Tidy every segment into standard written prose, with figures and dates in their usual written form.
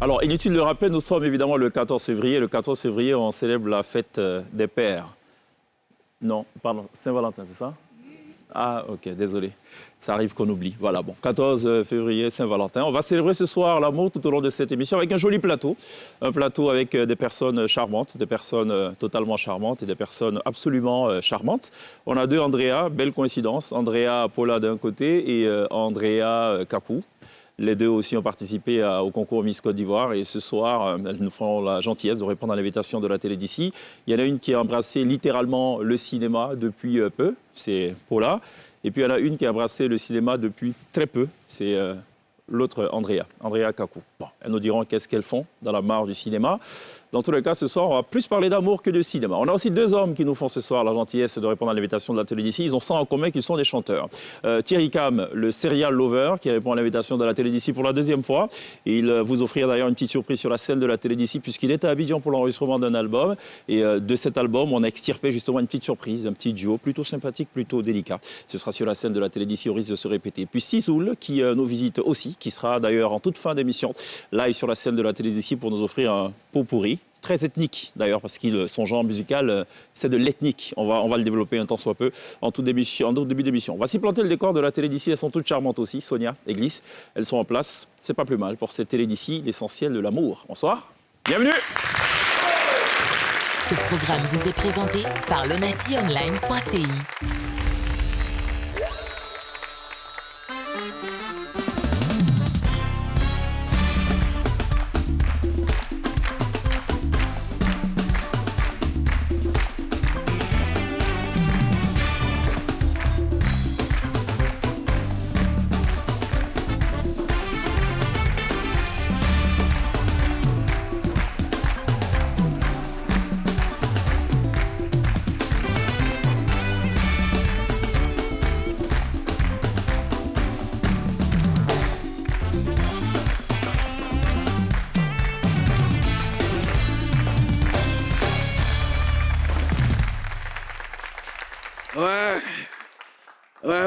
Alors, inutile de le rappeler, nous sommes évidemment le 14 février. Le 14 février, on célèbre la fête des pères. Non, pardon, Saint-Valentin, c'est ça? Ah, ok, désolé. Ça arrive qu'on oublie. Voilà, bon, 14 février, Saint-Valentin. On va célébrer ce soir l'amour tout au long de cette émission avec un joli plateau. Un plateau avec des personnes charmantes, des personnes totalement charmantes et des personnes absolument charmantes. On a deux Andrea, belle coïncidence. Andrea Paula d'un côté et Andrea Kakou. Les deux aussi ont participé au concours Miss Côte d'Ivoire et ce soir, elles nous font la gentillesse de répondre à l'invitation de la télé d'ici. Il y en a une qui a embrassé littéralement le cinéma depuis peu, c'est Paula. Et puis il y en a une qui a embrassé le cinéma depuis très peu, c'est l'autre Andrea Kakou. Bon, elles nous diront qu'est-ce qu'elles font dans la mare du cinéma. Dans tous les cas, ce soir, on va plus parler d'amour que de cinéma. On a aussi deux hommes qui nous font ce soir la gentillesse de répondre à l'invitation de la télé d'ici. Ils ont ça en commun qu'ils sont des chanteurs. Thierry Cam, le serial lover, qui répond à l'invitation de la télé d'ici pour la deuxième fois. Et il vous offrira d'ailleurs une petite surprise sur la scène de la télé d'ici, puisqu'il est à Abidjan pour l'enregistrement d'un album. Et de cet album, on a extirpé justement une petite surprise, un petit duo plutôt sympathique, plutôt délicat. Ce sera sur la scène de la télé d'ici, au risque de se répéter. Puis Sisoul, qui nous visite aussi, qui sera d'ailleurs en toute fin d'émission, live sur la scène de la télé d'ici pour nous offrir un pot pourri. Très ethnique d'ailleurs, parce que son genre musical, c'est de l'ethnique. On va le développer un temps soit peu en tout début d'émission. On va s'y planter le décor de la télé d'ici. Elles sont toutes charmantes aussi, Sonia et Glisse. Elles sont en place. C'est pas plus mal pour cette télé d'ici, l'essentiel de l'amour. Bonsoir, bienvenue. Ce programme vous est présenté par lonacionline.ci.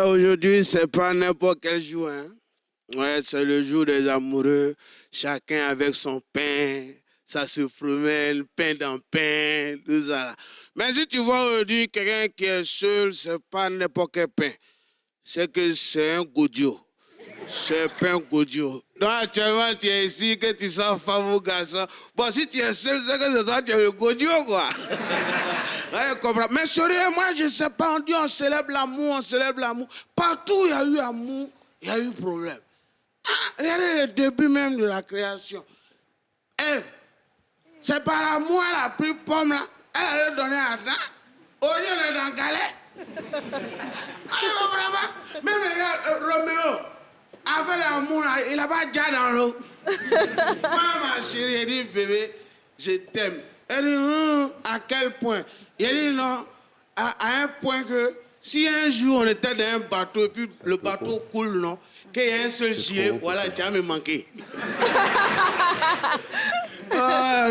Aujourd'hui, c'est pas n'importe quel jour. Hein? Ouais, c'est le jour des amoureux. Chacun avec son pain, ça se promène, pain dans pain, tout ça. Là. Mais si tu vois aujourd'hui quelqu'un qui est seul, c'est pas n'importe quel pain. C'est que c'est un godio. C'est pain godio. Donc actuellement, tu es ici, que tu sois femme ou garçon. Bon, si tu es seul, c'est que c'est toi, tu es le godio, quoi. Ouais, mais sérieux, moi, je ne sais pas, on dit on célèbre l'amour, on célèbre l'amour. Partout, il y a eu amour, il y a eu problème. Regardez le début même de la création. Ève, c'est par amour, elle a pris pomme, là. Elle allait donner à Adam. Aujourd'hui, on est dans galère. Vraiment, même regarde, Roméo, avec l'amour, il n'a pas déjà dans l'eau. Moi, ma chérie, elle dit, bébé, je t'aime. Elle dit, à quel point? Il dit, non, à un point que si un jour on était dans un bateau et puis le bateau coule, non, qu'il y a un seul gilet, voilà, tu vas me manquer.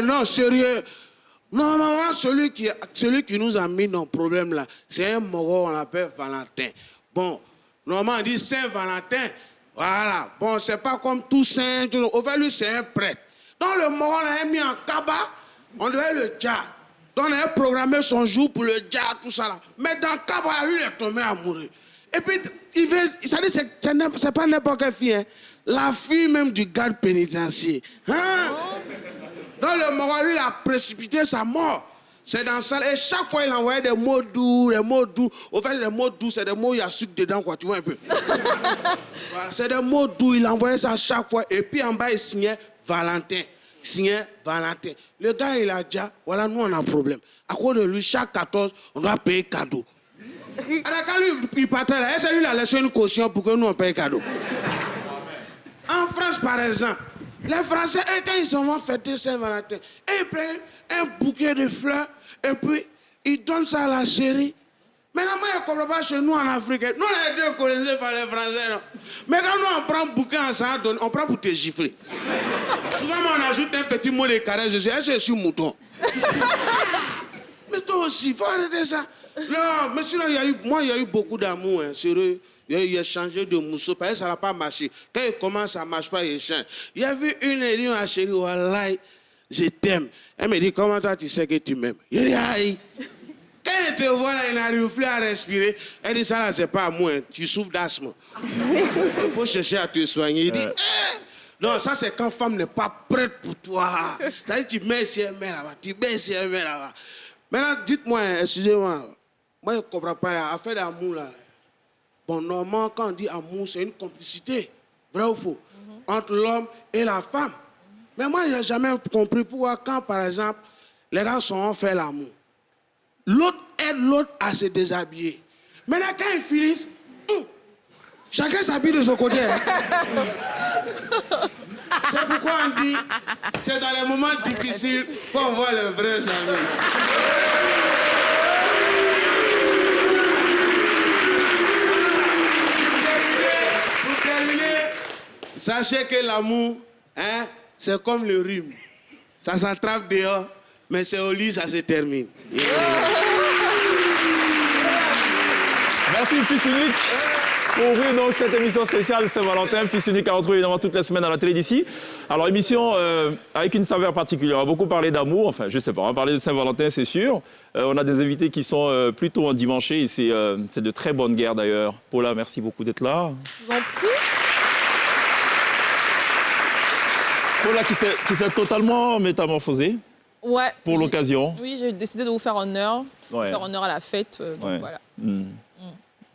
Non, sérieux. Normalement, celui qui nous a mis dans le problème là, c'est un moro, on l'appelle Valentin. Bon, normalement, on dit Saint-Valentin. Voilà. Bon, c'est pas comme tout saint. Au fait, lui, c'est un prêtre. Donc, le moro, on l'a mis en cabas, on devait le dire. Donc, on avait programmé son jour pour le dire, tout ça là. Mais dans le cabas, lui, il est tombé amoureux. Et puis, ça dit, c'est pas n'importe quelle fille, hein. La fille même du garde pénitentiaire. Hein? Donc le mort, lui, il a précipité sa mort. C'est dans ça. Et chaque fois, il envoyait des mots doux, des mots doux. Au fait, les mots doux, c'est des mots où il y a sucre dedans, quoi. Tu vois un peu. Voilà, c'est des mots doux. Il envoyait ça chaque fois. Et puis en bas, il signait Valentin. Signait Valentin. Le gars, il a dit, voilà, nous, on a un problème. À cause de lui, chaque 14, on doit payer cadeau. Alors quand lui, il partait là, est-ce que lui, il a laissé une caution pour que nous, on paye cadeau? En France, par exemple, les Français, quand ils vont fêter Saint-Valentin, ils prennent un bouquet de fleurs et puis ils donnent ça à la chérie. Mais là, moi, je ne comprends pas chez nous en Afrique. Nous, on a été colonisés par les Français. Non? Mais quand nous, on prend un bouquet ensemble, on prend pour te gifler. Souvent, on ajoute un petit mot de caresse. Je suis mouton. Mais toi aussi, il faut arrêter ça. Non, mais sinon, il y a eu beaucoup d'amour, hein, sérieux. Il a changé de mousseau, parce que ça n'a pas marché. Quand il commence, ça ne marche pas, il change. Il y a vu une, elle dit, ma chérie, Wallah, je t'aime. Elle me dit, comment toi tu sais que tu m'aimes? Il dit, aïe. Quand elle te voit là, il n'arrive plus à respirer. Elle dit, ça là, c'est pas moi, tu souffres d'asthme. Il faut chercher à te soigner. Il dit, non, ça c'est quand femme n'est pas prête pour toi. Ça dit, tu mets si elle met là-bas, tu mets si elle met là-bas. Maintenant, dites-moi, excusez-moi, moi je ne comprends pas, affaire d'amour là. Bon, normalement, quand on dit amour, c'est une complicité, vrai ou faux, entre l'homme et la femme. Mais moi, je n'ai jamais compris pourquoi quand, par exemple, les gars sont fait l'amour, l'autre aide l'autre à se déshabiller. Maintenant, quand ils finissent, chacun s'habille de son côté. C'est pourquoi on dit, c'est dans les moments difficiles qu'on voit les vrais amis. Pour terminer, sachez que l'amour, hein, c'est comme le rhume. Ça s'attrape dehors, mais c'est au lit, ça se termine. Merci, Fils Unique. Pour ouvrir donc cette émission spéciale Saint-Valentin, Fils Unique à retrouver évidemment toutes les semaines à la télé d'ici. Alors émission avec une saveur particulière. On va beaucoup parler d'amour, enfin je sais pas, on va parler de Saint-Valentin c'est sûr. On a des invités qui sont plutôt endimanchés et c'est de très bonne guerre d'ailleurs. Paula, merci beaucoup d'être là. Je vous en prie. Paula qui s'est totalement métamorphosée Ouais. pour l'occasion. Oui, j'ai décidé de vous faire honneur, Ouais. faire honneur à la fête. Donc Ouais. voilà.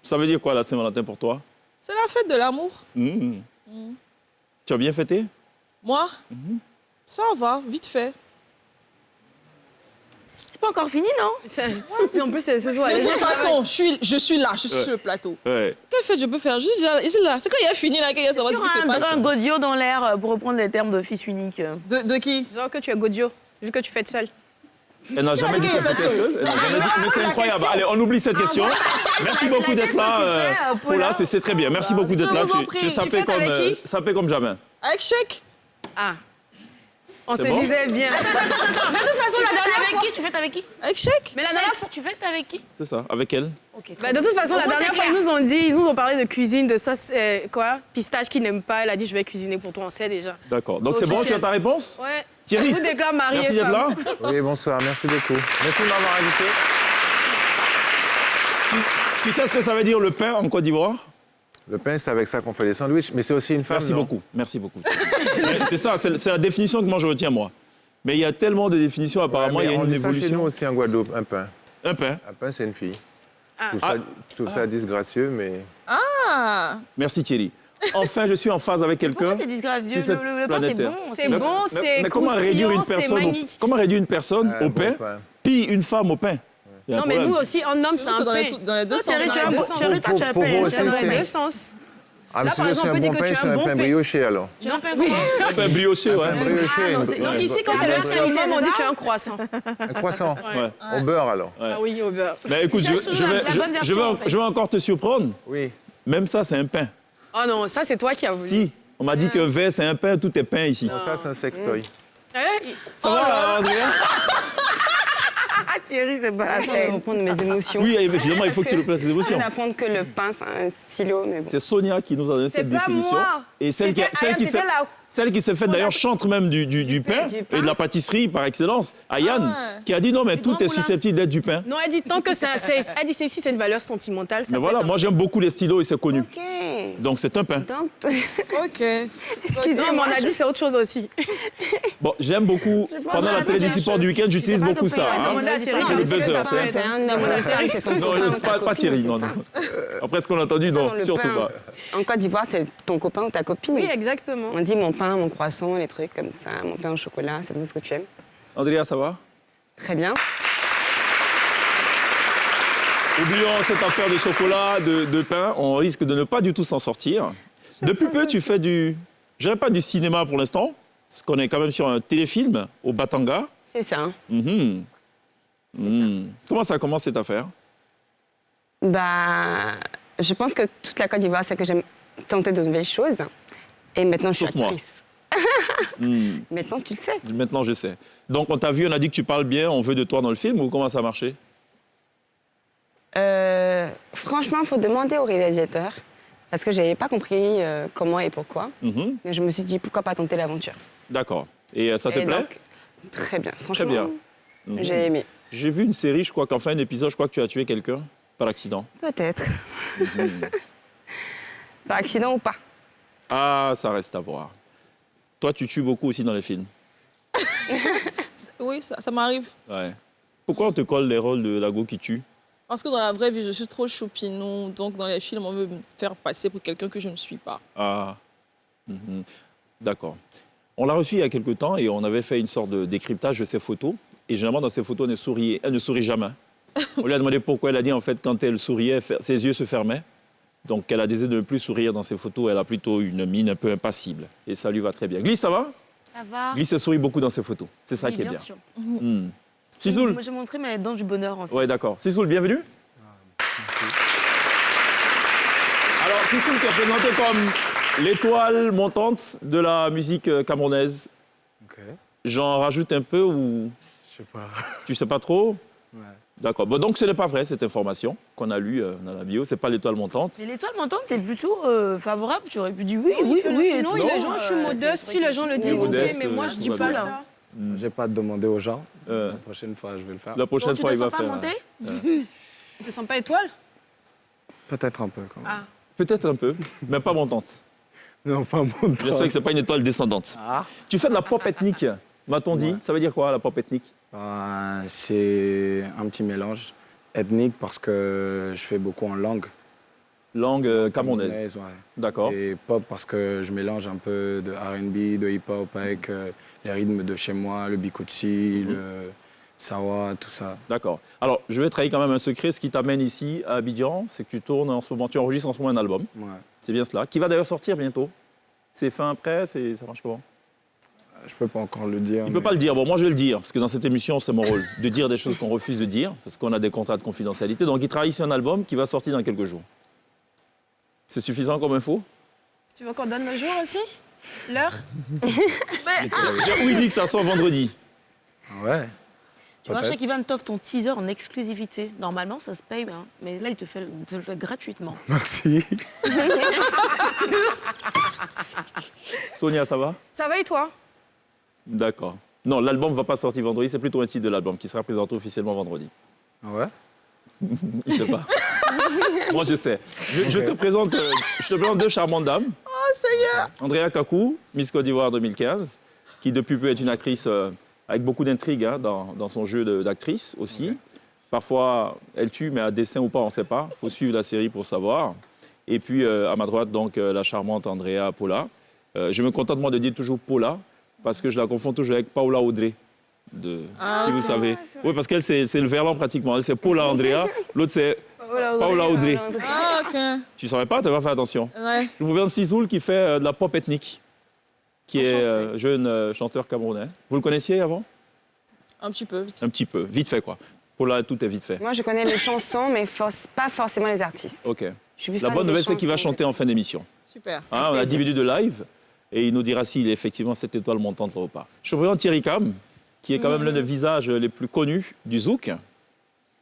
Ça veut dire quoi la Saint-Valentin pour toi? C'est la fête de l'amour. Tu as bien fêté? Moi, ça va, vite fait. C'est pas encore fini, non? En plus, c'est ce soir. Mais Les de gens toute façon, je suis là, je suis sur le plateau. Ouais. Quelle fête je peux faire? Je suis déjà là. C'est quand il a fini là qu'il y a savoir ce qui se passe. Un godio dans l'air, pour reprendre les termes de fils unique. De qui? genre que tu es godio, vu que tu fêtes seul. Elle n'a jamais dit qu'elle fait fêtait seule. seule. Elle n'a jamais dit- Mais c'est incroyable. Allez, on oublie cette question. Merci beaucoup d'être là. Paula, c'est très bien. Merci beaucoup d'être là. vous en prie. Tu Tu sapais fêtes avec comme jamais. Avec chèque? Ah. On se C'est bon disait bien. De toute façon, la dernière fois. Tu fêtes avec qui? Avec chèque? Mais la dernière fois. Tu fêtes avec qui? C'est ça. Avec elle. Bah, de toute façon, la dernière fois, ils nous ont parlé de cuisine, de sauce, pistache qu'ils n'aiment pas. Elle a dit, je vais cuisiner pour toi, on sait déjà. D'accord. Donc C'est c'est bon, tu officiel. as ta réponse? Ouais. Thierry, Je vous déclare marié merci et d'être femme. là. Oui, bonsoir, merci beaucoup. Merci de m'avoir invité. Tu sais ce que ça veut dire le pain en Côte d'Ivoire? Le pain, c'est avec ça qu'on fait les sandwichs, mais c'est aussi une femme, Merci non? beaucoup. Merci beaucoup. Mais c'est ça, c'est la définition que moi je retiens, moi. Mais il y a tellement de définitions, apparemment, Ouais, il y a mais on une dit ça chez nous évolution. aussi en Guadeloupe, un pain. Un pain. Un pain, c'est une fille. Ah. Je trouve ça disgracieux, mais... Ah! Merci Thierry. Enfin, je suis en phase avec quelqu'un. Pourquoi c'est disgracieux? sur cette Le pain, c'est planète Terre. bon. C'est bon, c'est Mais comment réduire une croustillant, c'est personne, magnifique. comment réduire une personne Un au bon pain, pain. puis une femme au pain? Il y a un Non, mais problème. nous aussi, en homme, c'est un C'est pain. dans les deux sens. Thierry, tu as Dans un les bon- deux sens. Thierry, toi, tu as Pour pain. vous Tu aussi, as Dans un les pain. deux sens. Ah, mais Là, si par je exemple, suis on un peut dire bon que pain, tu c'est as un un bon pain pain. brioché, alors. Tu as un pain comment? Un pain brioché, ouais. Un brioché. Donc ici, quand c'est le summum, on dit tu as un croissant. Un croissant. Ouais. Au beurre, alors. Ouais. Ah oui, au beurre. Mais écoute, cherche toujours la bonne version, en fait. je vais encore te surprendre. Oui. Même ça, c'est un pain. Oh non, ça, c'est toi qui as voulu. Si, on m'a dit qu'un verre, c'est un pain, tout est pain ici. Bon, ça, c'est un sextoy. Ouais. Ça va, Andrea? Ah, Thierry, c'est pas la Je vais peine. reprendre mes émotions. Oui, évidemment, il faut que tu le places tes émotions. Je viens d'apprendre que le pain, c'est un stylo, mais bon. C'est Sonia qui nous a donné C'est cette pas définition. moi. Et celle qui, C'était Ayane, c'était la- celle qui s'est faite d'ailleurs chante même du pain du pain. et de la pâtisserie par excellence. Ayane, Ah. qui a dit non, mais tout grand est moulin. susceptible d'être du pain. Non, elle dit tant que elle dit c'est ici, c'est une valeur sentimentale. Ça Mais peut voilà, être moi j'aime beaucoup les stylos et c'est connu. Ok. Donc c'est un pain. Donc, Ok. Non, mais on a dit c'est autre chose aussi. Bon, j'aime beaucoup, pendant la télédiscipline du week-end, j'utilise pas beaucoup ton ça. pain, hein. Demandez à Thierry Non, comme le ça, buzzer, ça c'est peut un être- c'est un homme, c'est ton copain ou ta Pas copine, Thierry, c'est non, ça. non. Après ce qu'on a entendu, non, le surtout pain, pas. En Côte d'Ivoire, c'est ton copain ou ta copine. Oui, exactement. On dit mon pain, mon croissant, les trucs comme ça, mon pain au chocolat, c'est ce que tu aimes. Andrea, ça va? Très bien. Oublions cette affaire de chocolat, de pain, on risque de ne pas du tout s'en sortir. Depuis peu, tu fais je dirais pas du cinéma pour l'instant, parce qu'on est quand même sur un téléfilm au Batanga. C'est ça. Mhm. Mhm. Comment ça commence cette affaire? Bah, je pense que toute la Côte d'Ivoire, c'est que j'aime tenter de nouvelles choses. Et maintenant, je suis Sauf moi. actrice. Mhm. Maintenant, tu le sais. Maintenant, je sais. Donc, on t'a vu, on a dit que tu parles bien, on veut de toi dans le film, ou comment ça a marché? Franchement, il faut demander au réalisateur. parce que je n'avais pas compris comment et pourquoi. Mhm. Mais je me suis dit, pourquoi pas tenter l'aventure. D'accord. Et ça te Et plaît? donc, très bien, franchement. bien. Mhm. J'ai aimé. J'ai vu une série, je crois qu'enfin un épisode, je crois que tu as tué quelqu'un par accident. Peut-être. Par accident ou pas. Ah, ça reste à voir. Toi, tu tues beaucoup aussi dans les films. Oui, ça m'arrive. Ouais. Pourquoi on te colle les rôles de la go qui tue? Parce que dans la vraie vie, je suis trop choupinou. Donc, dans les films, on veut me faire passer pour quelqu'un que je ne suis pas. Ah. Mhm. D'accord. On l'a reçu il y a quelque temps et on avait fait une sorte de décryptage de ses photos. Et généralement, dans ses photos, elle ne sourit jamais. On lui a demandé pourquoi. Elle a dit, en fait, quand elle souriait, ses yeux se fermaient. Donc, elle a décidé de ne plus sourire dans ses photos. Elle a plutôt une mine un peu impassible. Et ça lui va très bien. Glisse, ça va? Ça va. Glisse, elle sourit beaucoup dans ses photos. C'est ça Oui, qui est bien. sûr. Hmm. Sisoul? Moi, j'ai montré mes dents du bonheur, en fait. Oui, d'accord. Sisoul, bienvenue. Alors, Sisoul qui est présenté comme l'étoile montante de la musique camerounaise. Ok, J'en rajoute un peu ou je sais pas. tu sais pas trop? Ouais. D'accord. Bon, donc, ce n'est pas vrai, cette information qu'on a lue dans la bio. Ce n'est pas l'étoile montante. Mais l'étoile montante, c'est plutôt favorable. Tu aurais pu dire oui, Non, oui, il fait le- oui. et non, tout. les gens, je suis modeste. Si les gens le disent, ok, modeste, mais moi, je tout dis va pas bien. ça. J'ai pas demandé aux gens. Euh, La prochaine fois, je vais le faire. la prochaine Donc, tu fois, te il va sens pas faire. monter Tu te sens pas étoile? Peut-être un peu quand même. Ah. Peut-être un peu, mais pas montante. Non, pas mon temps. J'espère que ce n'est pas une étoile descendante. Ah. Tu fais de la pop ethnique, m'a-t-on dit. Ouais. Ça veut dire quoi, la pop ethnique? C'est un petit mélange ethnique parce que je fais beaucoup en langue. Langue camerounaise. Ouais. D'accord. Et pop parce que je mélange un peu de R&B, de hip-hop avec les rythmes de chez moi, le bikutsi, le sawa, tout ça. D'accord. Alors, je vais trahir quand même un secret. Ce qui t'amène ici à Abidjan, c'est que tu tournes en ce moment, tu enregistres en ce moment un album. Ouais. C'est bien cela. Qui va d'ailleurs sortir bientôt. C'est fin après, ça marche comment? Je peux pas encore le dire. Il ne peut pas le dire. Bon, moi, je vais le dire, parce que dans cette émission, c'est mon rôle, de dire des choses qu'on refuse de dire, parce qu'on a des contrats de confidentialité. Donc, il travaille sur un album qui va sortir dans quelques jours. C'est suffisant comme info? Tu veux qu'on donne le jour aussi? L'heure? Où il dit que ça sort vendredi. Ouais. Tu vois, Peut-être. chez Kivan t'offre ton teaser en exclusivité. Normalement, ça se paye, hein. Mais là, il te le fait gratuitement. Merci. Sonia, ça va? Ça va et toi? D'accord. Non, l'album ne va pas sortir vendredi, c'est plutôt un titre de l'album qui sera présenté officiellement vendredi. Ouais. Il ne sait pas. Moi, je sais. Je te présente deux charmantes dames. Oh, Seigneur! Andrea Kakou, Miss Côte d'Ivoire 2015, qui depuis peu est une actrice avec beaucoup d'intrigue dans son jeu d'actrice aussi. Okay. Parfois, elle tue, mais à dessein ou pas, on ne sait pas. Il faut suivre la série pour savoir. Et puis, à ma droite, donc, la charmante Andrea Paula. Je me contente, moi, de dire toujours Paula, parce que je la confonds toujours avec Paula Audrey. Si vous savez. Oui, parce qu'elle, c'est le verlan pratiquement. Elle, c'est Paula Andrea. L'autre, c'est Paula Audrey. Ah, ok. Tu ne savais pas? Tu n'avais pas fait attention. Ouais. Je vous viens de Sisoul qui fait de la pop ethnique, qui est jeune chanteur camerounais. Vous le connaissiez avant? Un petit peu. Un petit peu. Vite fait, quoi. Paula, tout est vite fait. Moi, je connais les chansons, mais pas forcément les artistes. OK. Je suis plus La fan bonne des nouvelle, c'est qu'il va chansons. chanter en fin d'émission. Super. Hein, on a 10 minutes de live et il nous dira s'il est effectivement cette étoile montante là ou pas. Je te présente Thierry Cam, qui est quand même l'un des visages les plus connus du zouk.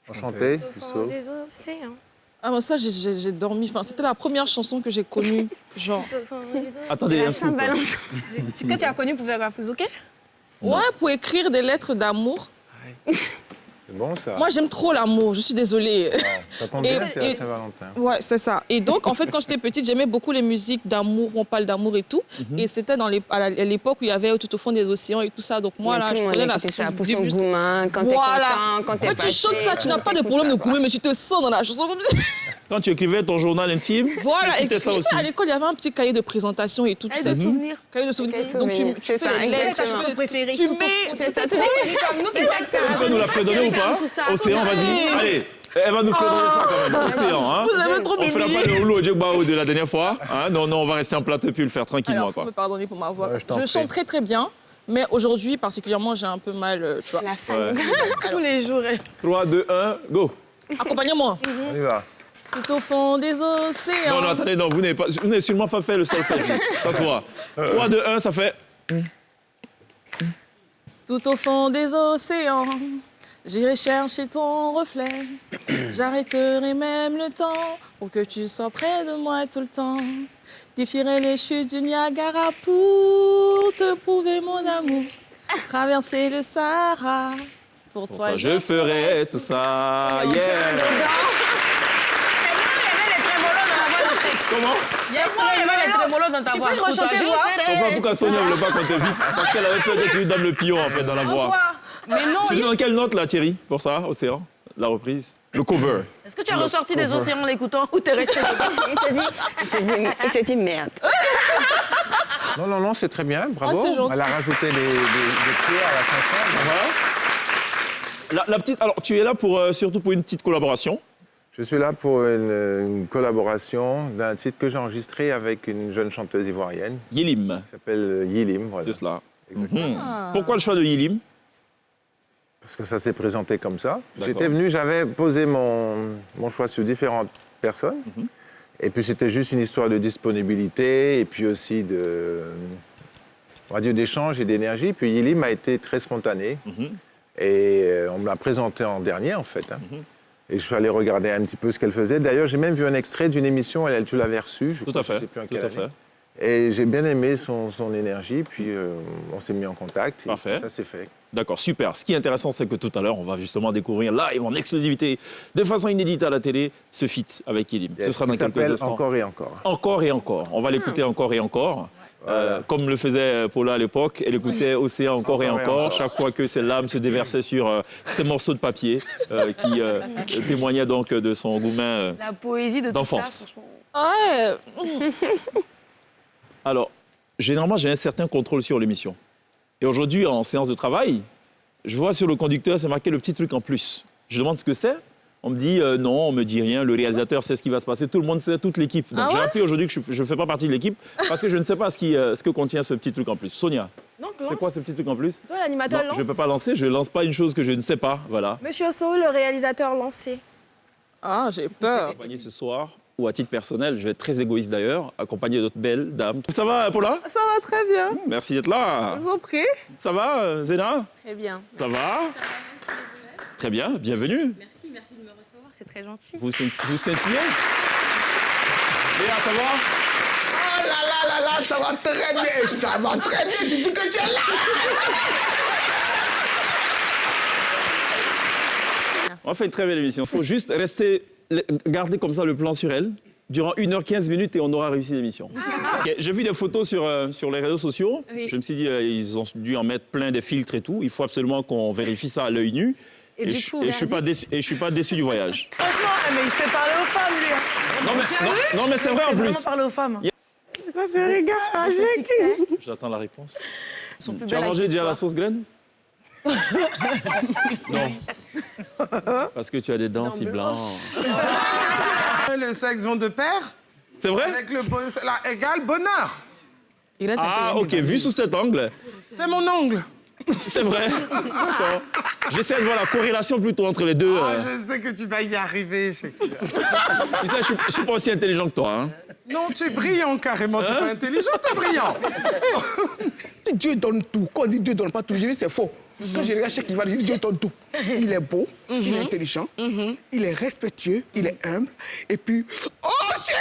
Enchanté, Au Sisso. fond des océans. Ah, moi, ça, j'ai dormi. Enfin, c'était la première chanson que j'ai connue. Genre. Attendez, La un scoop. Saint-Valentin. C'est que tu as connu pour faire la plus, ok? Ouais, pour écrire des lettres d'amour. C'est bon, ça. Moi, j'aime trop l'amour. Je suis désolée. Ça tombe Et- bien, c'est la et- Saint-Valentin. Ouais, c'est ça. Et donc, en fait, quand j'étais petite, j'aimais beaucoup les musiques d'amour, où on parle d'amour et tout. Et c'était à l'époque où il y avait Tout au fond des océans et tout ça. Donc, moi, là, Tout je le monde connais la écoutait ça soupe pour du son bus. goumin, quand t'es Voilà. content, quand t'es Quand tu fâché, chantes ça, tu n'as pas de problème de goûter, mais tu te sens dans la chanson comme ça. Quand tu écrivais ton journal intime, Voilà. tu Et écoutais tu ça sais, aussi. à l'école, il y avait un petit cahier de présentation et tout. Tu Et sais. de souvenirs. Cahier de souvenirs. Cahier de Donc, souvenirs. tu fais C'est ça, les lettres. ta tu chanson fais- préférée, Tu tout au mets. fond. C'est ça, c'est Tu peux nous la fredonner ou pas? Tout ça. Océan, vas-y. Allez, elle va nous fredonner ça quand même. Océan, hein? Vous avez trop On fait mimi. pas le rouleau au Djekbao de la dernière fois. Hein? Non, on va rester en plateau et puis le faire tranquillement, Alors, faut quoi. me pardonner pour ma voix. Ouais, parce je que t'en je chante prie. très très bien, mais aujourd'hui particulièrement j'ai un peu mal, tu vois. La famille. Tous les jours. elle- 3, 2, 1, go. Accompagnez-moi. On y va. Tout au fond des océans. Non, attendez, non, vous n'avez sûrement pas fait le solfège. Ça se voit. 3, 2, 1, ça fait... Tout au fond des océans, J'irai chercher ton reflet, j'arrêterai même le temps pour que tu sois près de moi tout le temps. Défierai les chutes du Niagara pour te prouver mon amour. Traverser le Sahara, pour toi Je ferai tout ça. Yeah. Comment? Il y a les trémolos dans ta Tu voix. peux rechanter, voir? Je comprends pourquoi Sonia ne veut pas compter vite. Parce qu'elle avait peur d'être dans le pion, en fait, dans la voix. Mais non, Tu es dans quelle note, là, Thierry, pour ça, Océan? La reprise? Le cover. Est-ce que tu as ressorti des océans en l'écoutant ou t'es resté Il s'est dit merde. Non, c'est très bien, bravo. c'est gentil. Elle a rajouté des pieds à la chanson. La petite, alors, tu es là pour, surtout pour une petite collaboration. Je suis là pour une collaboration d'un titre que j'ai enregistré avec une jeune chanteuse ivoirienne Yilim, qui s'appelle Yilim. Voilà. c'est cela. Exactement. Pourquoi le choix de Yilim? Parce que ça s'est présenté comme ça. D'accord. J'étais venu, j'avais posé mon choix sur différentes personnes. Et puis c'était juste une histoire de disponibilité et puis aussi on va dire d'échange et d'énergie. Puis Yilim a été très spontané. Et on me l'a présenté en dernier, en fait. Et je suis allé regarder un petit peu ce qu'elle faisait. D'ailleurs, j'ai même vu un extrait d'une émission, tu l'avais reçue, je Tout crois, à fait. je sais plus en Tout quelle à année. fait. Et j'ai bien aimé son énergie, puis on s'est mis en contact. Et Parfait. ça s'est fait. D'accord, super. Ce qui est intéressant, c'est que tout à l'heure, on va justement découvrir live, en exclusivité, de façon inédite à la télé, ce feat avec Yilim. Yes, Ce sera dans qui quelques s'appelle instants. Encore et encore. Encore et encore. On va l'écouter encore et encore. Voilà. Comme le faisait Paula à l'époque, elle écoutait Océan encore et Encore et encore, encore. chaque fois que ses larmes se déversaient sur ces morceaux de papier qui témoignaient donc de son goût La poésie de tout ça, d'enfance. franchement. Ouais. Alors, généralement, j'ai un certain contrôle sur l'émission. Et aujourd'hui, en séance de travail, je vois sur le conducteur, c'est marqué le petit truc en plus. Je demande ce que c'est. On me dit non, on me dit rien. Le réalisateur sait ce qui va se passer. Tout le monde sait, toute l'équipe. Donc j'ai appris aujourd'hui que je ne fais pas partie de l'équipe parce que je ne sais pas ce que contient ce petit truc en plus. Sonia, Donc, c'est quoi ce petit truc en plus? C'est toi l'animateur Non, lance. je ne peux pas lancer. Je ne lance pas une chose que je ne sais pas. Voilà. Monsieur So, le réalisateur lancé. Ah, j'ai peur. Accompagné ce soir, ou à titre personnel, je vais être très égoïste d'ailleurs, accompagné d'autres belles dames. Ça va, Paula? Ça va très bien. Merci d'être là. Je vous en prie. Ça va, Zéna? Très bien. Ça va? Très bien, bienvenue. Merci de me recevoir, c'est très gentil. Vous scintillez? Léa, ça va? Oh là, ça va très bien. Ça va très bien, c'est tout que tu es là. On a fait une très belle émission. Il faut juste garder comme ça le plan sur elle durant 1h15 minutes et on aura réussi l'émission. Okay, j'ai vu des photos sur les réseaux sociaux. Oui. Je me suis dit, ils ont dû en mettre plein des filtres et tout. Il faut absolument qu'on vérifie ça à l'œil nu. Et du coup, je suis pas déçu du voyage. Franchement, mais il sait parler aux femmes, lui. Hein. Non, mais c'est vrai en Il sait vraiment plus. parler aux femmes. C'est quoi ce regard? Son succès. J'attends la réponse. Son plus Tu as bel mangé acte déjà la ce soir. sauce graine? Non. Parce que tu as des dents si blanches. Le sexe vont de pair C'est vrai? avec le là, égale bonheur. Il reste un Ah, peu ok. Vu sous cet angle, C'est mon ongle. c'est vrai. D'accord. J'essaie de voir la corrélation plutôt entre les deux. Ah, je sais que tu vas y arriver, Shakira. Tu sais, je suis pas aussi intelligent que toi. Hein. Non, tu es brillant carrément. Tu n'es pas intelligent, tu es brillant. Dieu donne tout. Quand on dit Dieu donne pas tout, je dis c'est faux. Quand je regarde Cheikh Ivoire, je dis Dieu donne tout. Il est beau, il est intelligent, il est respectueux, il est humble. Et puis, oh shit!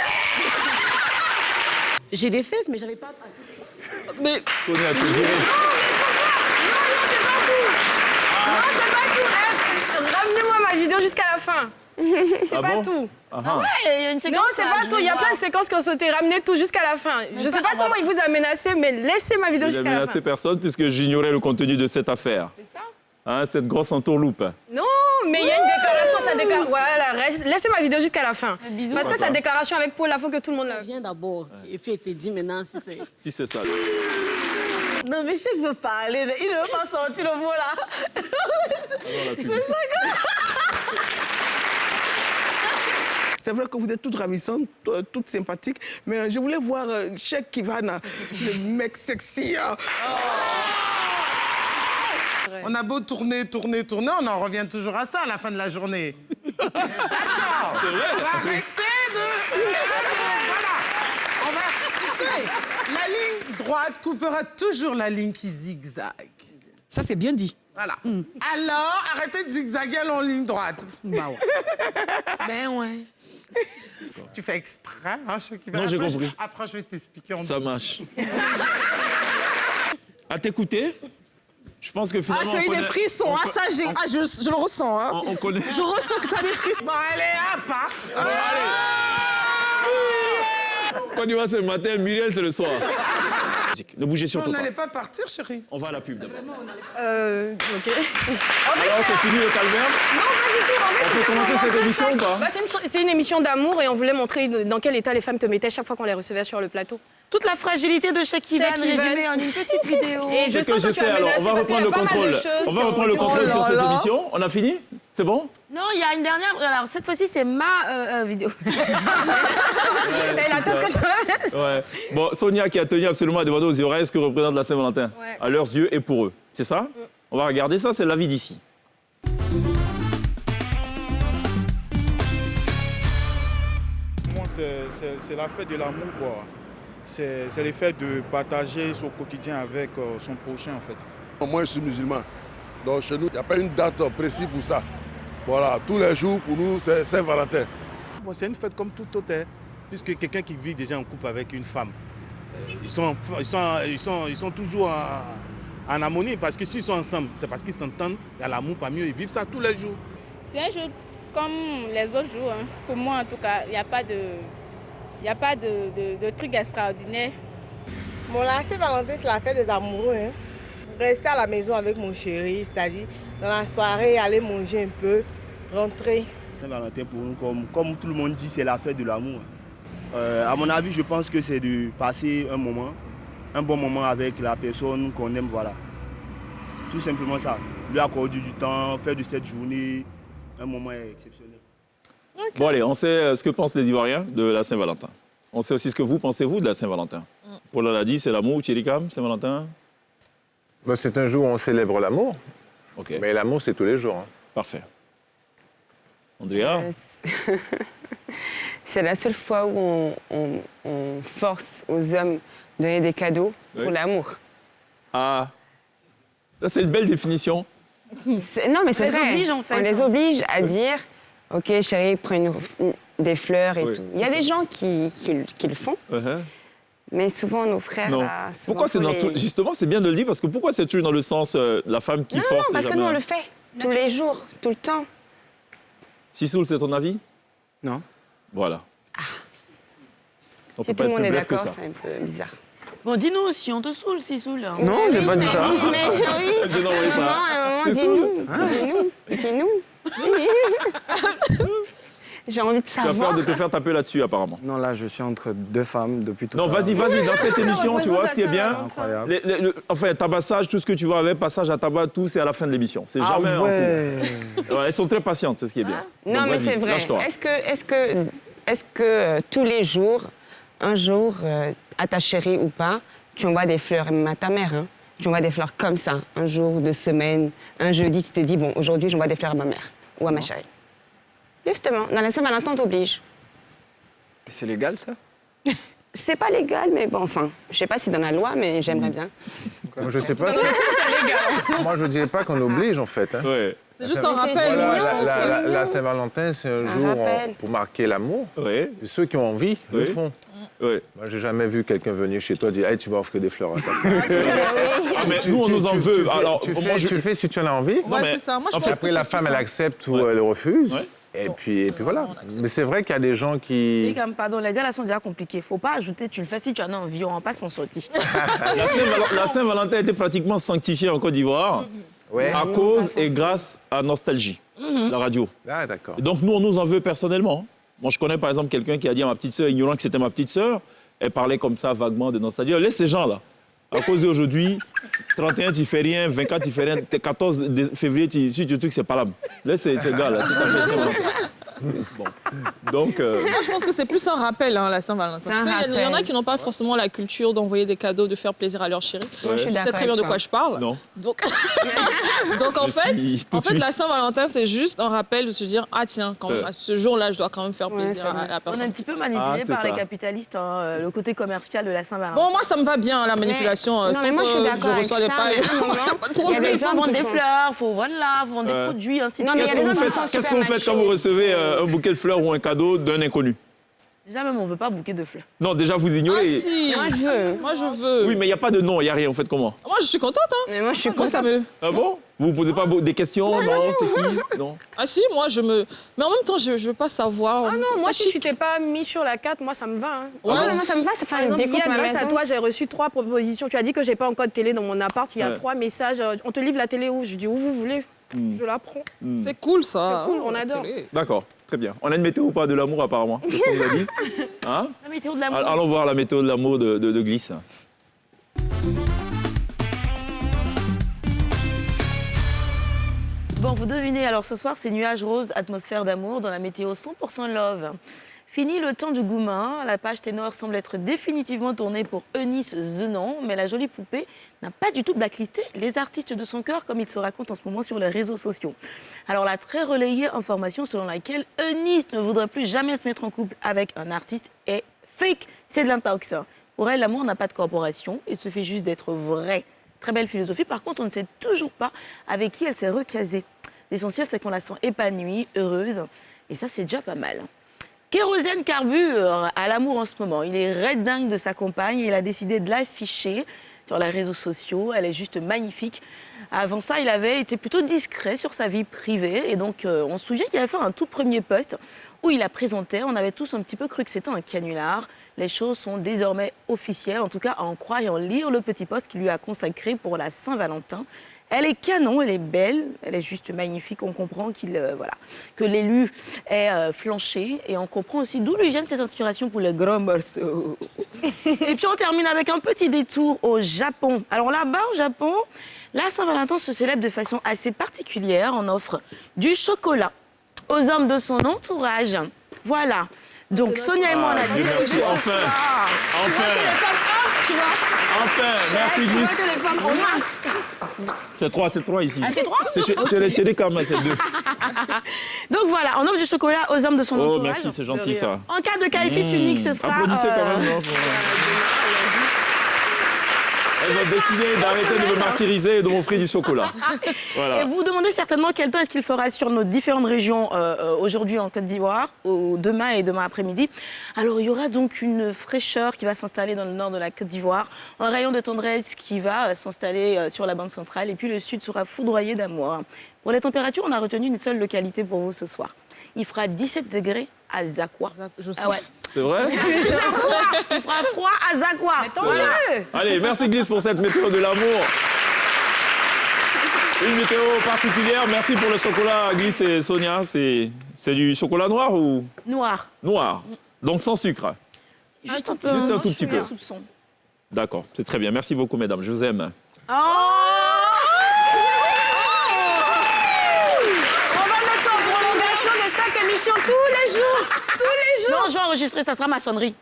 J'ai des fesses, mais j'avais pas assez. Mais Sonia, tu dirais. Non, c'est pas tout. Ramenez-moi ma vidéo jusqu'à la fin. C'est Ah pas bon? tout. Ah, ah. Il y a une séquence. Non, c'est pas tout. Il y a plein de séquences qui ont sauté. Ramenez tout jusqu'à la fin. Je sais pas comment il vous a menacé, mais laissez ma vidéo Je n'ai jusqu'à la menacé fin. personne puisque j'ignorais le contenu de cette affaire. C'est ça? Hein, cette grosse entourloupe. Non, mais il y a une déclaration. Voilà, laissez ma vidéo jusqu'à la fin. Parce que sa déclaration avec Paul, il faut que tout le monde la Viens d'abord. Et puis, elle te dit maintenant si c'est. Si c'est ça. Non, mais Cheikh veut parler. Il ne veut pas sortir le mot là. C'est ça que. C'est vrai que vous êtes toutes ravissantes, toutes sympathiques, mais je voulais voir Cheikh Ivana, le mec sexy. Hein. On a beau tourner, on en revient toujours à ça à la fin de la journée. D'accord. C'est vrai. On va arrêter de... Voilà. On va... Tu sais, la ligne droite coupera toujours la ligne qui zigzague. Ça, c'est bien dit. Voilà. Alors, arrêtez de zigzaguer en ligne droite. Bah ouais. Ben ouais. Tu fais exprès, hein, Non, j'ai compris. Après, je vais t'expliquer. Ça marche. À t'écouter, je pense que finalement... j'ai eu des frissons, ça, je le ressens. Hein. On connaît... Je ressens que tu as des frissons. Bon, allez, hop, hein. Quand tu vois ce matin, Muriel, c'est le soir. Ne bougez surtout On pas. n'allait pas partir, chérie. On va à la pub d'abord. Ok. Alors, c'est fini le calvaire? Non, pas du tout. En fait, On peut commencer cette émission ou pas? C'est une émission d'amour et on voulait montrer dans quel état les femmes te mettaient chaque fois qu'on les recevait sur le plateau. Toute la fragilité de chaque Ivan résumée en une petite vidéo. Et je sens que tu as menacé parce qu'il y a pas mal de choses. On va reprendre le contrôle sur cette émission. On a fini? C'est bon? Non, il y a une dernière. Alors, cette fois-ci, c'est ma vidéo. La tête que je... Ouais. Bon, Sonia qui a tenu absolument à demander aux Ivoiriens ce que représente la Saint-Valentin. Ouais. À leurs yeux et pour eux. C'est ça? On va regarder ça, c'est la vie d'ici. C'est la fête de l'amour, quoi. C'est le fait de partager son quotidien avec son prochain, en fait. Moi, je suis musulman. Donc, chez nous, il n'y a pas une date précise pour ça. Voilà, tous les jours, pour nous, c'est Saint-Valentin. Bon, c'est une fête comme toute autre, hein, puisque quelqu'un qui vit déjà en couple avec une femme, ils sont toujours en harmonie, parce que s'ils sont ensemble, c'est parce qu'ils s'entendent, il y a l'amour parmi eux, ils vivent ça tous les jours. C'est un jour comme les autres jours, hein. Pour moi en tout cas, il n'y a pas de truc extraordinaire. Bon, la Saint-Valentin, c'est la fête des amoureux. Hein. Rester à la maison avec mon chéri, c'est-à-dire dans la soirée, aller manger un peu, rentrer. Saint-Valentin, pour nous, comme tout le monde dit, c'est la fête de l'amour. À mon avis, je pense que c'est de passer un bon moment avec la personne qu'on aime, voilà. Tout simplement ça. Lui accorder du temps, faire de cette journée un moment exceptionnel. Okay. Bon, allez, on sait ce que pensent les Ivoiriens de la Saint-Valentin. On sait aussi ce que vous pensez, vous, de la Saint-Valentin. Paul l'a dit, c'est l'amour. Thierry Cam, Saint-Valentin? Ben, c'est un jour où on célèbre l'amour. Okay. Mais l'amour, c'est tous les jours. Hein. Parfait. Andrea? C'est la seule fois où on force aux hommes de donner des cadeaux pour l'amour. Ah, ça, c'est une belle définition. Non, mais c'est vrai. Oblige, en fait. On les oblige à dire, OK, chérie, prends des fleurs et tout. Il y a des gens qui le font. Mais souvent, nos frères... Non. Pourquoi c'est Justement, c'est bien de le dire, parce que pourquoi c'est toujours dans le sens la femme qui force? Non, parce que nous, on le fait tous les jours, tout le temps. Sisoul, c'est ton avis? Non. Voilà. Si tout le monde est d'accord, c'est un peu bizarre. Bon, dis-nous si on te saoule, Sisoul. Non, j'ai pas dit ça. Mais oui, dis-nous. J'ai envie de savoir. Tu as peur de te faire taper là-dessus, apparemment. Non, là, je suis entre deux femmes depuis tout à l'heure. Non, vas-y, dans cette émission, tu vois ce qui est bien. Incroyable. Enfin, tabassage, tout ce que tu vois avec, passage à tabac, tout, c'est à la fin de l'émission. C'est jamais en cours. Elles sont très patientes, c'est ce qui est bien. Non, donc, mais c'est vrai. Est-ce que tous les jours, un jour, à ta chérie ou pas, tu envoies des fleurs, même à ta mère, hein, tu envoies des fleurs comme ça, un jour de semaine, un jeudi, tu te dis, bon, aujourd'hui, j'envoie des fleurs à ma mère ou à ma chérie. Justement, dans la Saint-Valentin, on t'oblige. C'est légal, ça? C'est pas légal, mais bon, enfin, je sais pas si dans la loi, mais j'aimerais bien. Moi, je sais pas si... Moi, je dirais pas qu'on oblige, en fait. Hein. Ouais. C'est juste un rappel. Voilà, la Saint-Valentin, c'est un jour pour marquer l'amour. Ouais. Et ceux qui ont envie le font. Ouais. Moi, j'ai jamais vu quelqu'un venir chez toi et dire hey, tu vas offrir des fleurs à ta femme. Mais nous, on nous en veut. Tu le fais si tu en as envie. Ouais, c'est ça. Moi, je pense après, la femme, elle accepte ou elle refuse. Ouais. Et puis voilà. Mais c'est vrai qu'il y a des gens qui... Pardon, les gars, là, sont déjà compliqués. Faut pas ajouter, tu le fais si tu en as envie, on va pas s'en sortir. La Saint-Valentin a été pratiquement sanctifiée en Côte d'Ivoire à cause et grâce à Nostalgie, la radio. Ah, d'accord. Donc nous, on nous en veut personnellement. Moi, je connais par exemple quelqu'un qui a dit à ma petite sœur, ignorant que c'était ma petite sœur, elle parlait comme ça vaguement de Nostalgie. Laisse ces gens-là. À cause d'aujourd'hui, 31, tu fais rien, 24, tu fais rien, 14 février, si tu truc, c'est pas là. Laisse ces gars-là. Bon. Donc, Moi, je pense que c'est plus un rappel, hein, la Saint-Valentin. C'est un Il y en a rappel. qui n'ont pas forcément la culture d'envoyer des cadeaux, de faire plaisir à leur chérie. Ouais. Je sais très bien de quoi je parle. non. Donc, en Je fait, suis tout de suite. la Saint-Valentin, c'est juste un rappel de se dire, ah tiens, quand même, à ce jour-là, je dois quand même faire Ouais, plaisir c'est à vrai. la On est personne. un petit peu manipulé Ah, c'est par les ça. capitalistes, hein, le côté commercial de la Saint-Valentin. Bon, moi, ça me va bien, la manipulation. non, mais Tant moi, je suis que d'accord avec reçois des ça, pailles. mais à un moment, Pas de il y a problème. des Il faut hommes vendre qui des font- fleurs, il faut vendre Ouais. des produits, ainsi de Non, mais suite. il y a des hommes qui sont Qu'est-ce que super vous faites quand vous machos recevez aussi. un bouquet de fleurs ou un cadeau d'un inconnu? Déjà, même, on ne veut pas bouquet de fleurs. Non, déjà, vous ignorez. Ah si, Moi, je veux. Moi, je veux. Oui, mais il n'y a pas de nom, il n'y a rien. Vous faites comment? Moi, je suis contente, hein. Mais moi, je suis Moi, ça me... Ah bon? Vous vous posez pas des questions? Non, c'est qui? Non. Ah si, moi, je me... Mais en même temps, je veux pas savoir. Ah non, Ça moi, si chic. tu t'es pas mis sur la carte, moi, ça me va. Hein. Ouais. Ah, moi, ça me va, ça fait Par une exemple, découpe hier, ma grâce à maison. toi, j'ai reçu 3 propositions. Tu as dit que j'ai pas encore de télé dans mon appart. Il y a Ouais. 3 messages. On te livre la télé où? Je dis où vous voulez. Je la prends. C'est cool, ça. C'est cool, on la adore. télé. D'accord, très bien. On a une météo ou pas de l'amour, apparemment? C'est ce qu'on vous a dit? Hein? La météo de l'amour. Allons voir la météo de l'amour de Glisse. Bon, vous devinez, alors ce soir, c'est nuages roses, atmosphère d'amour dans la météo 100% love. Fini le temps du goumin, la page ténor semble être définitivement tournée pour Eunice Zenon, mais la jolie poupée n'a pas du tout blacklisté les artistes de son cœur comme il se raconte en ce moment sur les réseaux sociaux. Alors la très relayée information selon laquelle Eunice ne voudrait plus jamais se mettre en couple avec un artiste est fake, c'est de l'intox. Pour elle, l'amour n'a pas de corporation, il suffit juste d'être vrai. Très belle philosophie, par contre on ne sait toujours pas avec qui elle s'est recasée. L'essentiel c'est qu'on la sent épanouie, heureuse, et ça c'est déjà pas mal. Kérosène carbure à l'amour en ce moment. Il est red dingue de sa compagne et il a décidé de l'afficher sur les réseaux sociaux. Elle est juste magnifique. Avant ça, il avait été plutôt discret sur sa vie privée. Et donc, on se souvient qu'il avait fait un tout premier post où il a présenté. On avait tous un petit peu cru que c'était un canular. Les choses sont désormais officielles, en tout cas à en croire et en lire le petit post qu'il lui a consacré pour la Saint-Valentin. Elle est canon, elle est belle, elle est juste magnifique. On comprend que l'élu est flanché et on comprend aussi d'où lui viennent ses inspirations pour les grands morceaux. Et puis on termine avec un petit détour au Japon. Alors là-bas, au Japon, la Saint-Valentin se célèbre de façon assez particulière. On offre du chocolat aux hommes de son entourage. Voilà. Donc Sonia et moi, on a Dieu merci, décidé ce enfin, soir. enfin, Tu vois, enfin, merci Glisse. Que les femmes ont C'est 3 ici. Ah, c'est 3? C'est les camas, c'est 2. Donc voilà, on offre du chocolat aux hommes de son Oh, entourage. merci, c'est gentil ça. En cas de cas et fils unique, ce sera... Applaudissez quand même. Non, Elles ont décidé d'arrêter de me martyriser et de m'offrir du chocolat. Voilà. Et vous vous demandez certainement quel temps est-ce qu'il fera sur nos différentes régions aujourd'hui en Côte d'Ivoire, demain et demain après-midi. Alors il y aura donc une fraîcheur qui va s'installer dans le nord de la Côte d'Ivoire, un rayon de tendresse qui va s'installer sur la bande centrale et puis le sud sera foudroyé d'amour. Pour les températures, on a retenu une seule localité pour vous ce soir. Il fera 17 degrés à Zakwa. Ah ouais. C'est vrai? Il fera froid à Zakwa. Mais tant mieux. Allez, merci Glisse pour cette météo de l'amour. Une météo particulière. Merci pour le chocolat, Glisse et Sonia. C'est du chocolat noir ou? Noir. Noir. Donc sans sucre. Juste un tout petit peu. Soupçon. D'accord, c'est très bien. Merci beaucoup, mesdames. Je vous aime. Oh, On va mettre ça en prolongation de chaque émission tous les jours. Tous les jours. non, je vais enregistrer, ça sera ma sonnerie.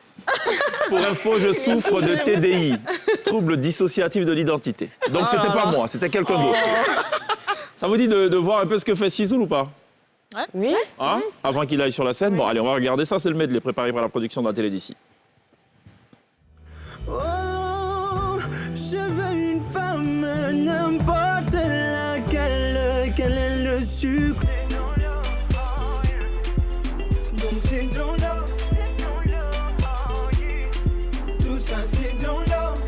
Pour info, je souffre de TDI, trouble dissociatif de l'identité. Donc c'était pas moi, c'était quelqu'un d'autre. Ça vous dit de voir un peu ce que fait Sizoul ou pas? Oui. Hein? Avant qu'il aille sur la scène. Bon, allez, on va regarder ça. C'est le medley préparé par la production de la télé d'ici. Oh, je veux une femme, n'importe laquelle, quel est le sucre. Donc c'est dans l'eau, tout ça c'est dans l'eau.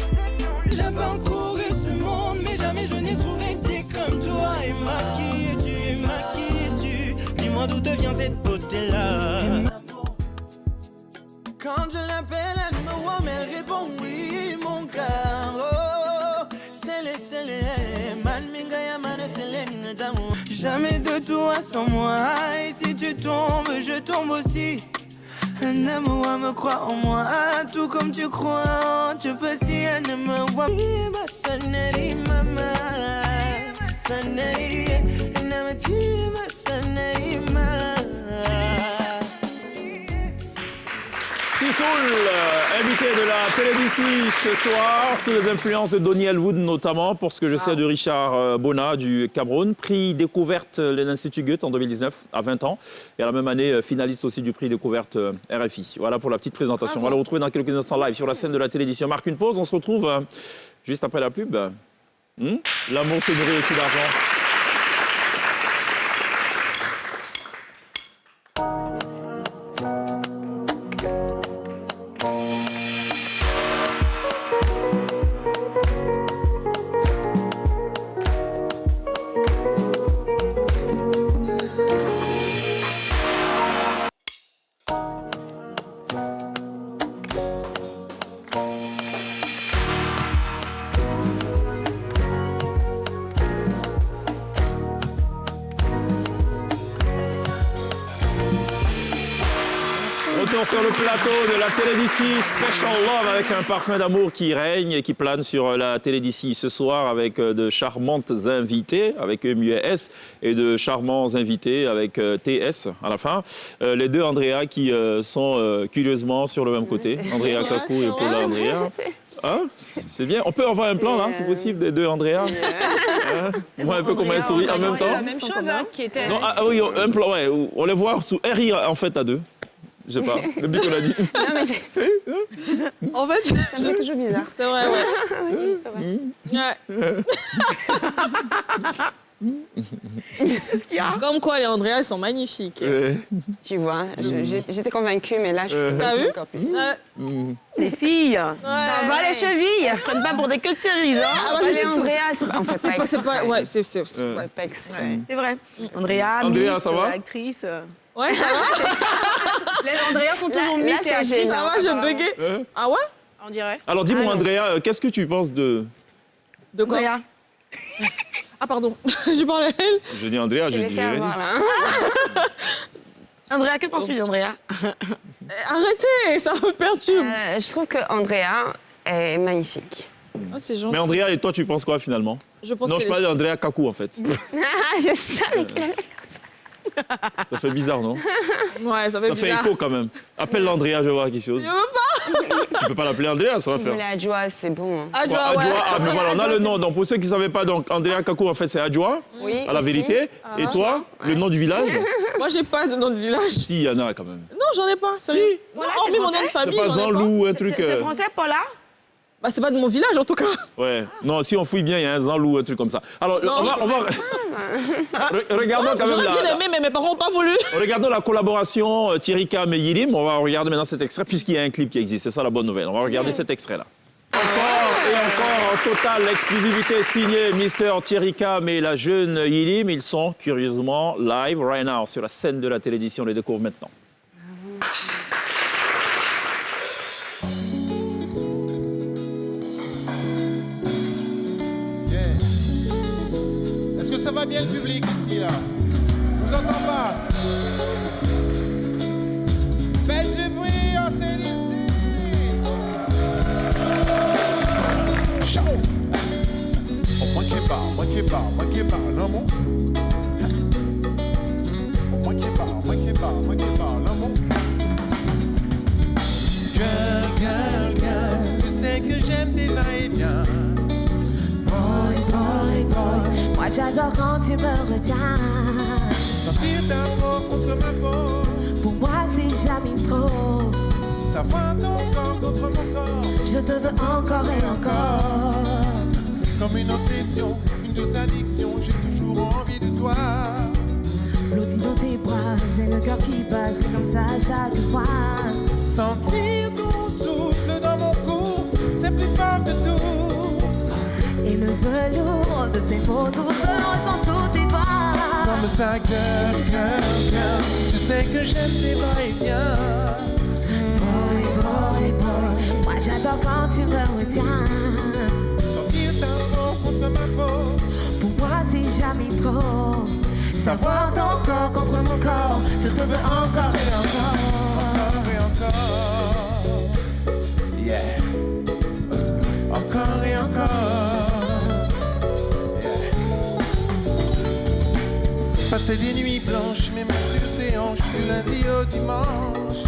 J'ai parcouru ce monde, mais jamais je n'ai trouvé qui comme toi. Et maquillé-tu, dis-moi d'où te vient cette beauté-là. Quand je l'appelle, elle me voit, mais elle répond oui, mon cœur. Oh, c'est les, man, mingaya, man, c'est les, jamais de toi sans moi. Et si tu tombes, je tombe aussi. Un amour me croit en moi, tout comme tu crois. Tu peux si elle ne me voit. Ma sonnerie, maman. Sonnerie, ma sonnerie, maman. invité de la Télévisie ce soir, sous les influences de Donny Elwood notamment, pour ce que je sais de Richard Bona du Cameroun. Prix découverte de l'Institut Goethe en 2019, à 20 ans. Et à la même année, finaliste aussi du prix découverte RFI. Voilà pour la petite présentation. On va le retrouver dans quelques instants live sur la scène de la télévision. On marque une pause, on se retrouve juste après la pub. L'amour se nourrit aussi d'argent. Sur le plateau de la Télévisie Special Love avec un parfum d'amour qui règne et qui plane sur la Télévisie ce soir avec de charmantes invitées avec E-S et de charmants invités avec TS à la fin. Les deux Andrea qui sont curieusement sur le même côté. Andrea Kakou et Paula Andrea. Hein? C'est bien. On peut avoir un plan là, c'est possible, des deux Andrea. On voit un peu comment elles sourient en même temps. La même chose qui était. Non, oui, un plan, ouais. On les voit sous RI en fait à deux. Je sais pas, depuis qu'on l'a dit. Non, mais j'ai... En fait, ça me fait toujours bizarre. C'est vrai, ouais. Oui, c'est vrai. Qu'est-ce qu'il y a? Comme quoi, les Andrea, elles sont magnifiques. Tu vois, j'étais convaincue, mais là, je suis T'as vu encore plus. Les filles, Ça va les chevilles? elles se prennent pas pour des queues de cerise. Hein? Ah, Pas les du tout. Andrea, c'est pas, en fait, pas C'est pas, ouais, c'est pas exprès. C'est vrai. Andrea, Andrea, Miss, ça va actrice. Ouais, ça va. Les Andrea sont toujours Là, Miss c'est et actrices. gênant. Ça va, j'ai bugué. Ah ouais? On dirait. Alors dis-moi Andrea, qu'est-ce que tu penses de... De quoi? Andrea. Ah pardon, je parlais à elle. Je dis Andrea, je dis Jérémy. Andrea, que penses-tu d'Andrea? Arrêtez, ça me perturbe. Je trouve que Andrea est magnifique. Ah, c'est gentil. Mais Andrea, et toi, tu penses quoi finalement? Je pense Non, qu'elle je parlais est- d'Andrea Kakou en fait. Je savais qu'elle allait... Ça fait bizarre, non? Ouais, ça fait Ça fait bizarre. écho quand même. Appelle l'Andrea, je vais voir quelque chose. Je veux pas. Tu peux pas l'appeler Andrea, ça va Tu faire. voulais Adjoa, c'est bon. Hein. Adjoa, Bon, ouais. Ah, mais voilà, on a le nom. Donc pour ceux qui ne savaient pas, donc Andrea Kakou en fait c'est Adjoa, Oui, à la ici. vérité. Ah. Et toi, le nom du village? Moi, j'ai pas de nom de village. Si, il y en a quand même. Non, j'en ai pas. Si. Voilà, hormis mon nom de C'est famille. pas j'en ai Zanlou, un truc. C'est français, Paula? Bah, c'est pas de mon village, en tout cas. Ouais. Non, si on fouille bien, il y a un Zanlou, un truc comme ça. Alors, on va... Regardons quand même J'aurais bien aimé, mais mes parents n'ont pas voulu. Regardons la collaboration Thierry Kam et Yilim. On va regarder maintenant cet extrait, puisqu'il y a un clip qui existe. C'est ça la bonne nouvelle. On va regarder cet extrait-là. Encore et encore, en totale exclusivité signée Mister Thierry Kam et la jeune Yilim. Ils sont curieusement live right now sur la scène de la télévision. On les découvre maintenant. Est-ce que ça va bien le public ici là? Je vous entends pas. Faites du bruit, on s'est ici. Chaud. Oh, moi qui parle, non bon? Moi qui parle, non bon? Girl, tu sais que j'aime tes va-et-vient. Boy, moi j'adore quand tu me retiens. Sentir ta peau contre ma peau. Pour moi c'est jamais trop. Savoir ton corps contre mon corps. Je te veux encore et encore. Comme une obsession, une douce addiction, j'ai toujours envie de toi. Blotti dans tes bras, j'ai le cœur qui bat, c'est comme ça à chaque fois. Sentir ton souffle dans mon cou, c'est plus fort que tout. Et le velours de tes mots doux, je le ressens sous tes doigts. Comme ça, girl, je sais que j'aime tes va-et-vient. Boy, moi j'adore quand tu me retiens. Sentir ta peau contre ma peau. Pour moi c'est jamais trop. Savoir ton corps contre mon corps. Je te veux encore et encore. Encore et encore. Yeah. Encore et encore. Yeah. Passer des nuits blanches, mes mains sur tes hanches, du lundi au dimanche.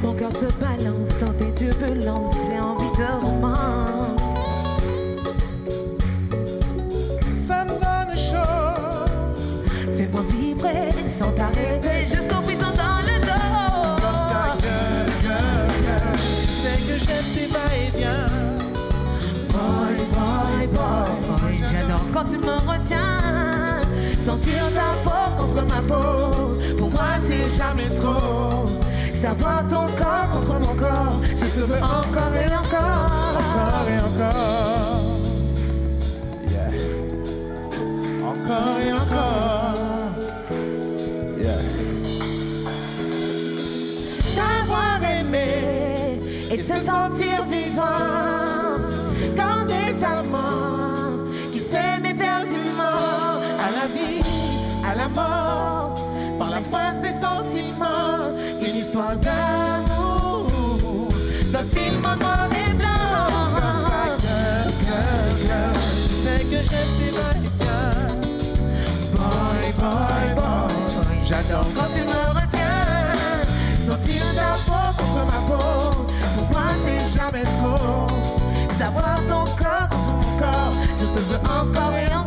Mon cœur se balance dans tes turbulences. J'ai envie de romance. Ça me donne chaud. Fais-moi vibrer sans t'arrêter jusqu'au frisson dans le dos. Comme ça, girl. Tu sais que j'aime tes va-et-vient. Boy, j'adore quand tu me retiens. Sentir ta peau contre ma peau, pour moi c'est jamais trop. Savoir ton corps contre mon corps, je te veux encore et encore. Encore et encore. Yeah. Encore et encore. Yeah. Savoir aimer et se sentir vivant comme des amants qui s'aiment éperdument. À la vie, à la mort, par la force des sentiments, une histoire d'amour, notre film en noir et blanc. Comme ça, girl. Tu sais que j'aime tes va-et-vient. Boy, j'adore quand tu me retiens. Sentir ta peau contre ma peau, pour moi c'est jamais trop. Savoir ton corps contre mon corps, je te veux encore et encore.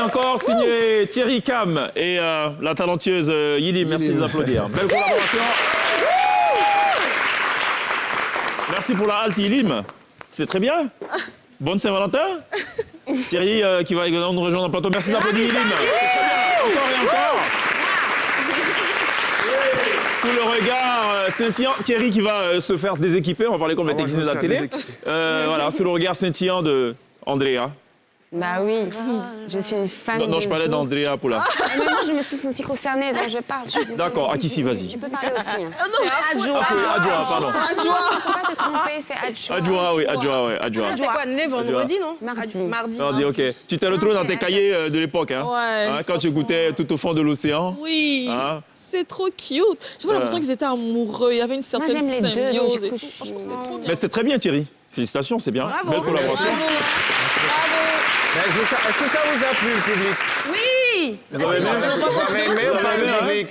Encore signé Thierry Cam et la talentueuse Yilim. Merci de les applaudir. Belle collaboration. Merci pour la halte Yilim. C'est très bien. Bonne Saint-Valentin. Thierry qui va nous rejoindre en plateau. Merci d'applaudir Yilim. C'est très bien. Encore et encore. Sous le regard scintillant, Thierry qui va se faire déséquiper. On va parler comme les techniciens de la télé. Voilà, sous le regard scintillant de Andrea. Bah oui, je suis une fan. Non, je parlais d'Andrea Poula. Mais moi, je me suis sentie concernée, donc je parle. D'accord, Akissi, vas-y. Je peux parler aussi. Hein. Adjoa, pardon. Adjoa. Faut pas te tromper, c'est Adjoa. Adjoa. C'est quoi, né vendredi, non? Mardi. Mardi, ok. Tu t'es retrouvé dans tes cahiers de l'époque, hein? Ouais. Hein, quand tu goûtais tout au fond de l'océan. Oui. Hein? C'est trop cute. J'avais l'impression qu'ils étaient amoureux. Il y avait une certaine Moi, j'aime les deux, donc symbiose. du Et coup, tout. Franchement, c'était trop bien. Mais c'est très bien, Thierry. Félicitations, c'est bien. Bravo. Belle collaboration. Est-ce que ça vous a plu, le public? Oui. Vous avez aimé? Vous avez aimé ou pas le public?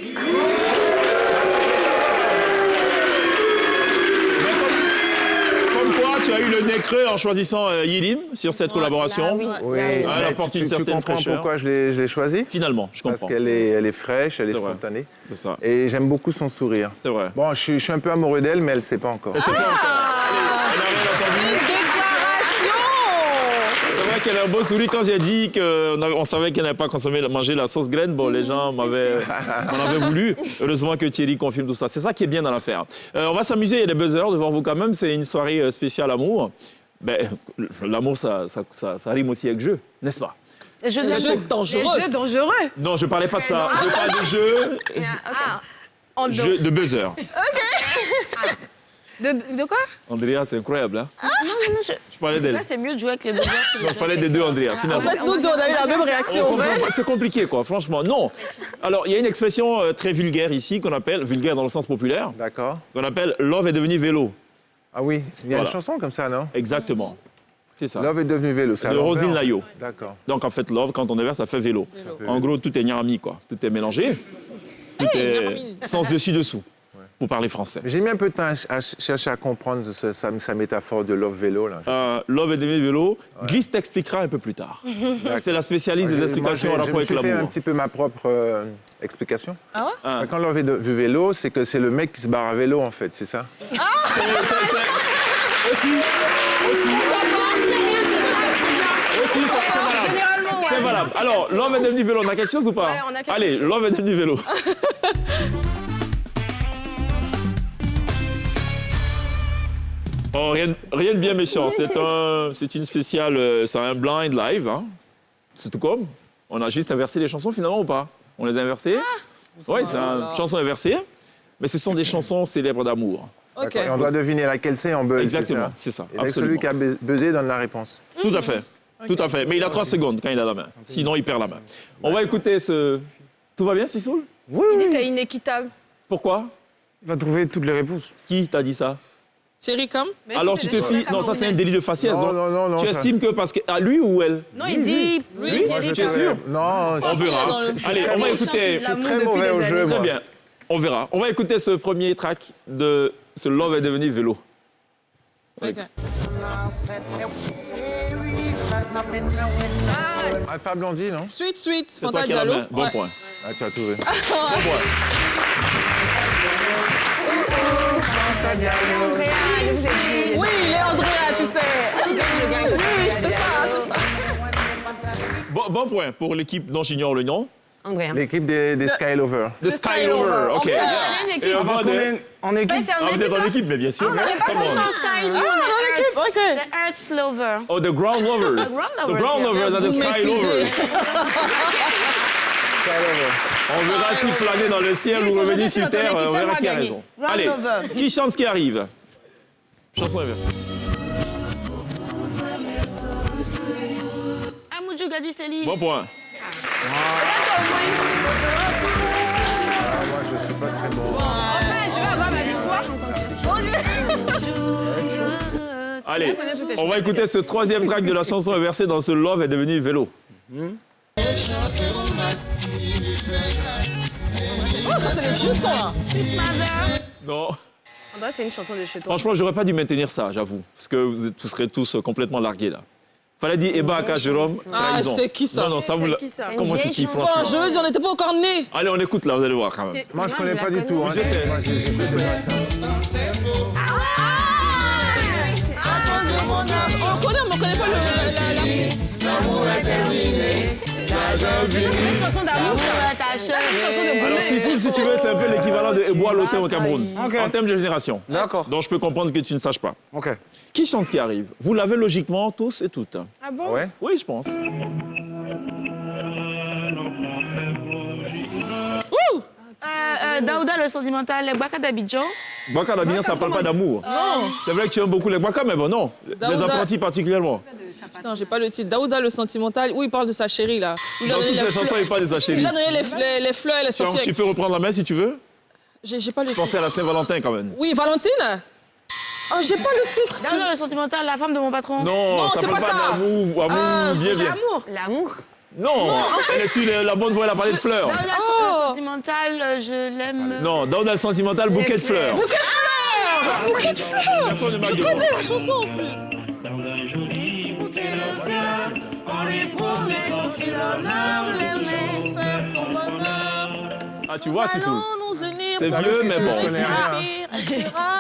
Comme quoi, tu as eu le nez creux en choisissant Yilim sur cette collaboration. Oui, Elle mais apporte une tu certaine comprends fraîcheur. pourquoi je l'ai choisie? Finalement, je comprends. Parce qu'elle est fraîche, elle est spontanée. C'est ça. Et j'aime beaucoup son sourire. C'est vrai. Bon, je suis un peu amoureux d'elle, mais elle ne sait pas encore. Elle sait pas encore. Elle a rien entendu. C'est vrai qu'elle a un beau sourire. Quand j'ai dit qu'on savait qu'elle n'avait pas mangé la sauce graine, bon, les gens m'en avaient voulu. Heureusement que Thierry confirme tout ça. C'est ça qui est bien dans l'affaire. On va s'amuser, il y a des buzzers devant vous quand même. C'est une soirée spéciale amour. Ben, l'amour, ça rime aussi avec jeu, n'est-ce pas? Les jeux dangereux. Les jeux dangereux. Non, je parlais pas de ça. Je parle de jeu. Jeu de buzzer. De quoi? Andrea, c'est incroyable, hein? Non, Je parlais d'elle. Là, c'est mieux de jouer avec les buzzers. Non, je parlais des deux, Andrea, finalement. En fait, nous deux, on a eu la même réaction. C'est compliqué, quoi, franchement. Non. Alors, il y a une expression très vulgaire ici qu'on appelle, vulgaire dans le sens populaire. D'accord. Qu'on appelle « love est devenu vélo ». Ah oui, il y a Voilà. une chanson comme ça, non? Exactement. C'est ça. Love est devenu vélo. De Roselyne Layo. D'accord. Donc, en fait, love, quand on inverse, ça fait vélo. En gros, tout est nyarmi, quoi. Tout est mélangé. Tout est sens dessus-dessous, pour parler français. J'ai mis un peu de temps à chercher à comprendre sa métaphore de love vélo. Là. Love est devenu vélo. Glisse t'expliquera un peu plus tard. C'est la spécialiste des explications en rapport avec Je me suis fait l'amour. un petit peu ma propre explication. Ah ouais? Enfin, quand love est devenu vélo, c'est que c'est le mec qui se barre à vélo, en fait, c'est ça? Aussi, c'est valable. Alors, love est devenu vélo, on a quelque chose ou pas? Ouais, on a quelque Allez, chose. love est devenu vélo. Oh, rien de bien méchant. C'est une spéciale, c'est un blind live. Hein. C'est tout comme. On a juste inversé les chansons finalement ou pas? On les a inversées. Oui, c'est une chanson inversée. Mais ce sont des chansons célèbres d'amour. OK. Et on doit deviner laquelle c'est en buzz. Exactement, c'est ça. Et celui qui a buzzé donne la réponse. Tout à fait. Tout à fait. Mais il a 3 secondes quand il a la main. Sinon, il perd la main. On va écouter ce... Tout va bien, Sissoul? Oui. Il dit que c'est inéquitable. Pourquoi? Il va trouver toutes les réponses. Qui t'a dit ça? Thierry Cam? Alors tu te fies... Non, ça c'est un délit de faciès. Non. Tu estimes que parce que... À lui ou elle? Non, il dit... Lui, tu es sûr? Non, on verra. Allez, on va écouter... Je suis très mauvais au jeu, Très bien. On verra. On va écouter ce premier track de ce Love est devenu vélo. Alpha Blondie, non? Sweet, C'est toi Fanta qui as la Diallo. main. Bon point. Ah, tu as trouvé. Bon point. Oui, il est Andrea, tu sais. Oui, je sais ça. Bon point pour l'équipe dont j'ignore le nom. L'équipe des Skylovers. The Skylover, OK. Et parce qu'on est en équipe. Vous êtes en équipe, mais bien sûr. On n'est pas tous en Sky, nous, on est équipe, OK. The Earth Lover. Oh, the Ground Lovers. The Ground Lovers and the Sky Lovers. On verra si planer dans le ciel ou revenir sur terre, on verra qui a raison. Allez, qui chante ce qui arrive? Chanson inversée. Amoudjou Gadjiseli. Bon point. Moi, je suis pas très bon. Enfin, je vais avoir ma victoire. Allez, on va écouter ce troisième track de la chanson inversée dans ce Love est devenu vélo. Oh, ça, c'est les vieux sons, là. Non. On dirait que c'est une chanson de chez toi. Franchement, j'aurais pas dû maintenir ça, j'avoue. Parce que vous serez tous complètement largués, là. Fallait dire Eba Aka Jérôme, trahison. C'est qui ça? Non, ça vous... Comment c'est qui, Bon, franchement? je veux dire, on n'était pas encore nés. Allez, on écoute, là, vous allez voir, quand même. Moi, je connais pas du tout. Je sais. Moi, j'ai fait ça. On connaît, mais on connaît pas l'artiste. C'est une chanson d'amour, ça. C'est une chanson de Alors, gourmet. si tu veux, c'est un peu l'équivalent de Ebois Lotin au Cameroun, en termes de génération. D'accord. Donc, je peux comprendre que tu ne saches pas. OK. Qui chante ce qui arrive? Vous l'avez logiquement tous et toutes. Ah bon? Ouais. Oui, je pense. Daouda, le sentimental, les Baka d'Abidjan. Baka d'Abidjan, ça parle pas d'amour. Non. C'est vrai que tu aimes beaucoup les Baka, mais bon, non. Les Daouda. apprentis particulièrement. Putain, j'ai pas le titre. Daouda, le sentimental. Oui, il parle de sa chérie, là. Dans toutes les chansons, il parle de sa chérie. Il a donné les fleurs, elle est sortie. Tu peux reprendre la main si tu veux? J'ai pas le titre. Pensez à la Saint-Valentin, quand même. Oui, Valentine? Oh, j'ai pas le titre. Daouda, le sentimental, la femme de mon patron. Non, ça c'est parle pas pas ça. d'amour, bien. L'amour. Non, elle est sur la bonne voie, elle a parlé de fleurs. Daouda, le sentimental, je l'aime. Non, Daouda le sentimental, bouquet de fleurs. Bouquet de fleurs. Bouquet de fleurs. Personne ne m'a Je dit. connais la chanson, en plus. Ah, tu vois, c'est sous. C'est C'est vieux, mais bon. Je connais rien.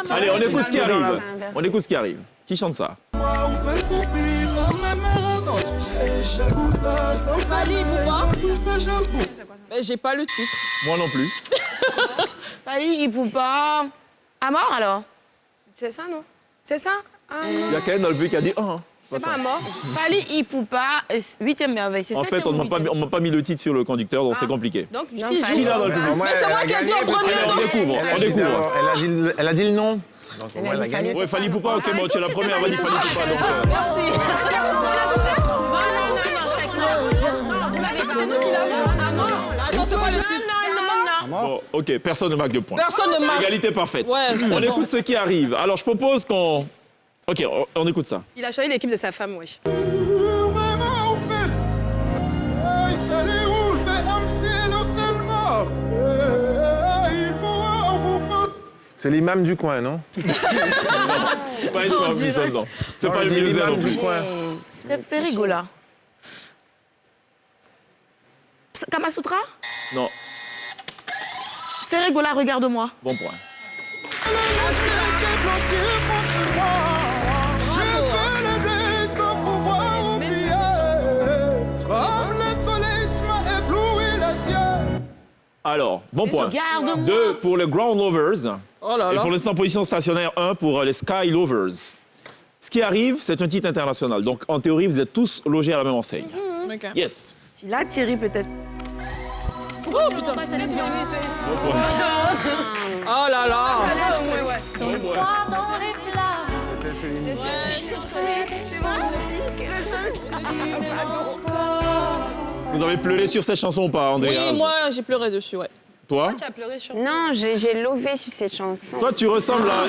Allez, on écoute ce qui arrive. On écoute ce qui arrive. Qui chante ça? Fali Poupa. Mais j'ai pas le titre. Moi non plus. Fali, il peut pas. À mort, alors? C'est ça, non? C'est ça? Il y a quelqu'un dans le but qui a dit oh. C'est pas à mort? Fali, il peut pas. 8e merveille, c'est ça? En fait, on m'a pas mis le titre sur le conducteur, donc c'est compliqué. Donc, Non, qui Fali. Qui l'a dans le public? Moi, Mais c'est elle moi a qui ai dit en gagné parce premier. qu'elle On découvre, Elle a on dit découvre. d'abord- elle a dit le nom. Donc, au moins, elle a gagné. Ouais, Fali Poupa, ok, bon, tu es la première, elle va dire Fali Poupa. Donc, Merci. Attends, c'est pas le titre. bon, ok, personne ne marque de points. Personne ne marque. Égalité parfaite. Ouais, c'est On bon. écoute ce qui arrive. Alors, je propose qu'on... Ok, on écoute ça. Il a choisi l'équipe de sa femme, oui. C'est l'imam du coin, non? C'est pas une femme qui chante, non. C'est Non, pas il le dit musée l'imam non plus. du coin. C'est Rigola. Kamasutra? Non, C'est Rigola, regarde-moi. bon point. Alors, bon point. Regarde-moi. 2 pour les Ground Lovers. Oh là Et là. pour l'instant, position stationnaire 1 pour les Sky Lovers. Ce qui arrive, c'est un titre international. Donc, en théorie, vous êtes tous logés à la même enseigne. Ok. Yes. Là, Thierry, peut-être. Oh putain. Pas Céline Dion. Oh là là. C'était Céline Dion. Vous avez pleuré sur cette chanson ou pas, Andrea? Oui, moi, j'ai pleuré dessus, ouais. Toi? Tu as pleuré sur... Non, j'ai lové sur cette chanson. Toi, tu ressembles à...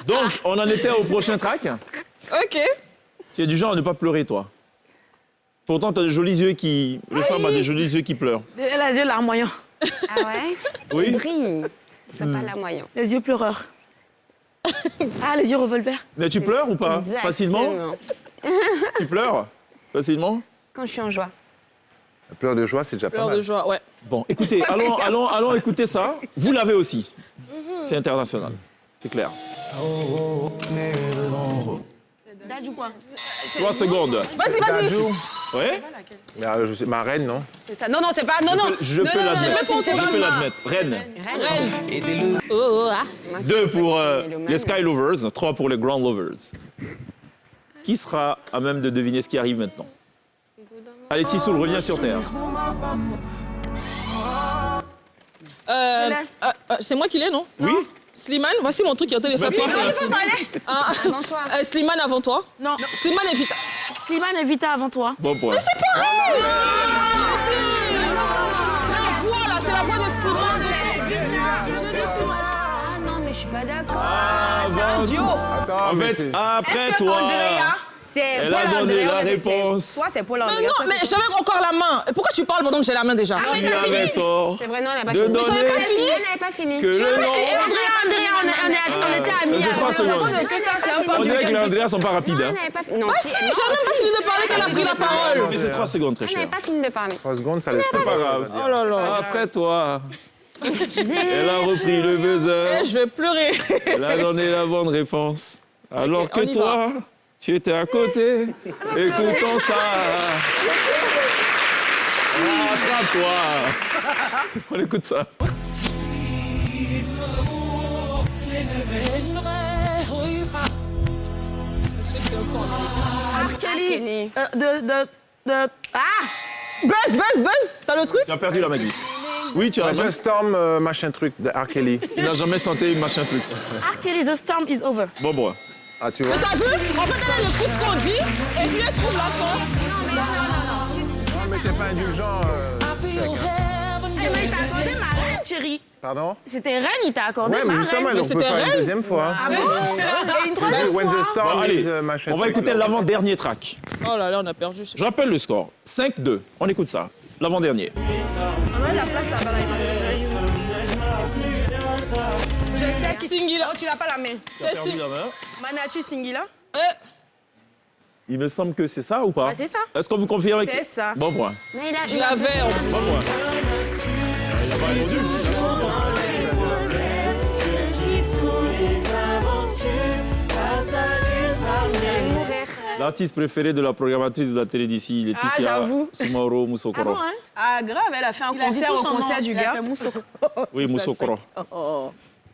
Donc, on en était au prochain track. Ok. Tu es du genre à ne pas pleurer, toi. Pourtant, tu as des jolis yeux qui ressemblent à des jolis yeux qui pleurent. Elle a les yeux larmoyants. Ah ouais? Oui. Il brille. C'est pas larmoyant. Les yeux pleureurs. Ah, les yeux revolver. Mais tu pleures ou pas? Exactement. Facilement? Tu pleures? Facilement? Quand je suis en joie. La pleurs de joie, c'est déjà pas Pleurs mal. de joie, ouais. Bon, écoutez, allons écouter ça. Vous l'avez aussi. C'est international. C'est clair. Dadju quoi? 3 secondes. Vas-y, vas-y. Dadju. Oui? Mais, je sais, ma reine, non? C'est ça. Non, non, c'est pas... Non, non. Je peux l'admettre. Je peux l'admettre. Reine. Reine. Oh, ah. 2 pour les Sky Lovers, 3 pour les Ground Lovers. Qui sera à même de deviner ce qui arrive maintenant? Allez, Sissoul, reviens sur Terre. C'est moi qui l'ai, non? Oui? Slimane, voici mon truc qui est en train de faire Mais peur. pas Avant toi. Slimane avant toi? Non. Slimane et Vita. Slimane et Vita avant toi. Bon point. Mais c'est pareil! La voix, là, c'est la voix de Slimane. Ah non, mais je suis pas d'accord. C'est un duo. Attends, En mais fait, c'est... après Est-ce que toi, Andrea, c'est elle Paul a donné Andrea, la ouais, réponse. Toi, c'est Paul Andrea. Mais non, toi, mais c'est- j'avais encore la main. Et pourquoi tu parles pendant que j'ai la main déjà? tu avais tort C'est vrai, non, elle n'a pas de fini. donner pas fini. Elle n'avait pas fini. que le nom... Andrea, on était amis. C'est 3 secondes. Que ça, c'est un peu On du dirait que les week-end. Andrea sont pas rapides. Elle Hein. n'avait pas fini. Non, Ah si, j'ai même pas fini de parler qu'elle a pris la Mais parole. c'est 3 secondes, très Elle cher. n'avait pas fini de parler. 3 secondes, ça laisse pas Pas grave. Oh là là. Après toi, elle a repris le buzzer. Je vais pleurer. Elle a donné la bonne réponse. Alors Ok, que on y toi, tu étais à côté. Écoutons ça. Attrape-toi. On écoute ça. Kelly. Buzz, buzz, buzz. T'as le truc? Tu as perdu la Maglisse. Oui, tu as Moi, raison. je Storm, machin truc, de R. Kelly. Il n'a jamais chanté machin truc. R. Kelly, the storm is over. Bon, bon. Ah, tu vois? T'as vu? En fait, elle écoute ce qu'on dit et puis elle trouve la fin. Non, mais t'es pas indulgent. Sec, hein. Eh, mais il t'a accordé ma reine, chérie. Pardon? C'était reine, il t'a accordé Ouais, ma mais justement, reine. on peut faire une deuxième fois. Ah bon? Et une troisième When the fois. Storm Bon, allez, is machin on va truc. écouter l'avant-dernier track. Oh là là, on a perdu. Je rappelle le score. 5-2. On écoute ça. L'avant-dernier. On a la place là-bas, là, il m'a Je sais qui... Singila. Oh, tu n'as pas la main. C'est si. Manatu Singila. Il me semble que c'est ça ou pas? Ouais, c'est ça. Est-ce qu'on vous confirme que C'est ça. Bon point. Mais il a... Je l'avais. Bon point. Il a pas répondu. L'artiste préféré de la programmatrice de la télé d'ici, Laetitia j'avoue. Soumaro Moussokoro. Ah, grave, elle a fait un concert au concert du gars. Oui, Moussokoro.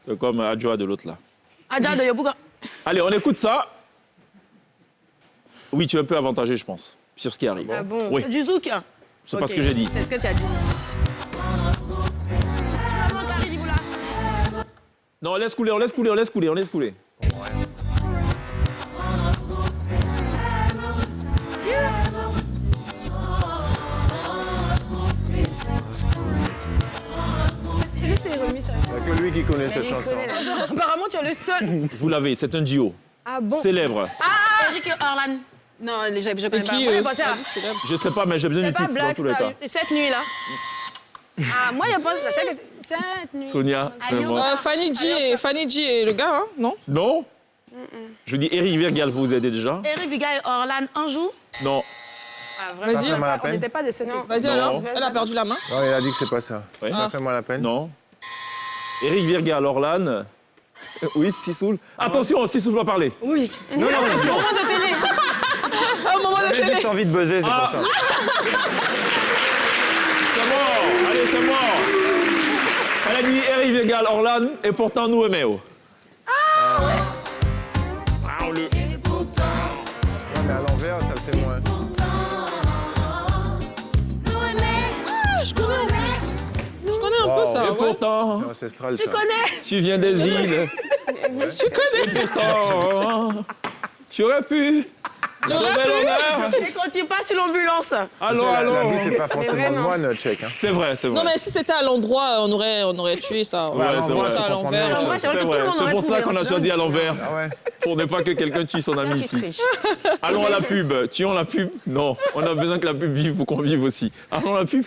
C'est comme Adjoa de l'autre là. Adja de Yobouga. Allez, on écoute ça. Oui, tu es un peu avantagé, je pense, sur ce qui arrive. Ah bon? Oui, Du zouk. c'est pas ce que j'ai dit. C'est ce que tu as dit. Non, on laisse couler, on laisse couler, on laisse couler, on laisse couler. C'est remis ça. Il n'y a que lui qui connaît cette chanson. Apparemment, tu es le seul. Vous l'avez, c'est un duo. Ah bon? Célèbre. Eric Orlan. Non, je connais pas. qui, Moi, eux? je pensais à... Je sais pas, mais j'ai besoin C'est du pas titre dans Black tous les cas. Star. Cette nuit-là. Ah, moi, je pense que c'est cette nuit. Sonia, vraiment. Fanny G et le gars, hein? Non? Non? Je dis Eric Virgal pour vous aider déjà. Eric Viga et Orlan, Anjou. Non. Ah, vraiment. Vas-y. Fais-moi la On peine. n'était pas de cette nuit. Vas-y Non. alors. Elle a perdu la main. Non, il a dit que c'est pas ça. Ouais. Fais-moi la peine. Non. Eric Virgal, Orlan. Oui, Sissoul. Attention, Sissoul va parler. Oui. Non, non, C'est un moment de télé. Un moment de j'ai télé. juste envie de buzzer, c'est Ah. pour ça. C'est mort. Allez, c'est mort. Elle a dit Eric Virgal, Orlan, et pourtant nous aimons. Ouais, mais à l'envers, ça le fait moins. Ah, je connais en plus. Je connais un peu ça. Et Ouais. pourtant, C'est ancestral, Tu ça. connais? tu viens des îles. Tu connais? Et pourtant, tu aurais pu. J'aurais sauver pu. l'honneur. C'est quand il passe sur l'ambulance. Allons, La allons. vie fait pas forcément de moine, Tchèque. Hein. C'est vrai, c'est vrai. Non, mais si c'était à l'endroit, on aurait tué ça. Ouais, c'est vrai. Ça à l'envers. C'est vrai. C'est pour cela qu'on a choisi à l'envers. Pour ne pas que quelqu'un tue son ami ici. Allons à la pub. Tuons la pub? Non. On a besoin que la pub vive pour qu'on vive aussi. Allons à la pub.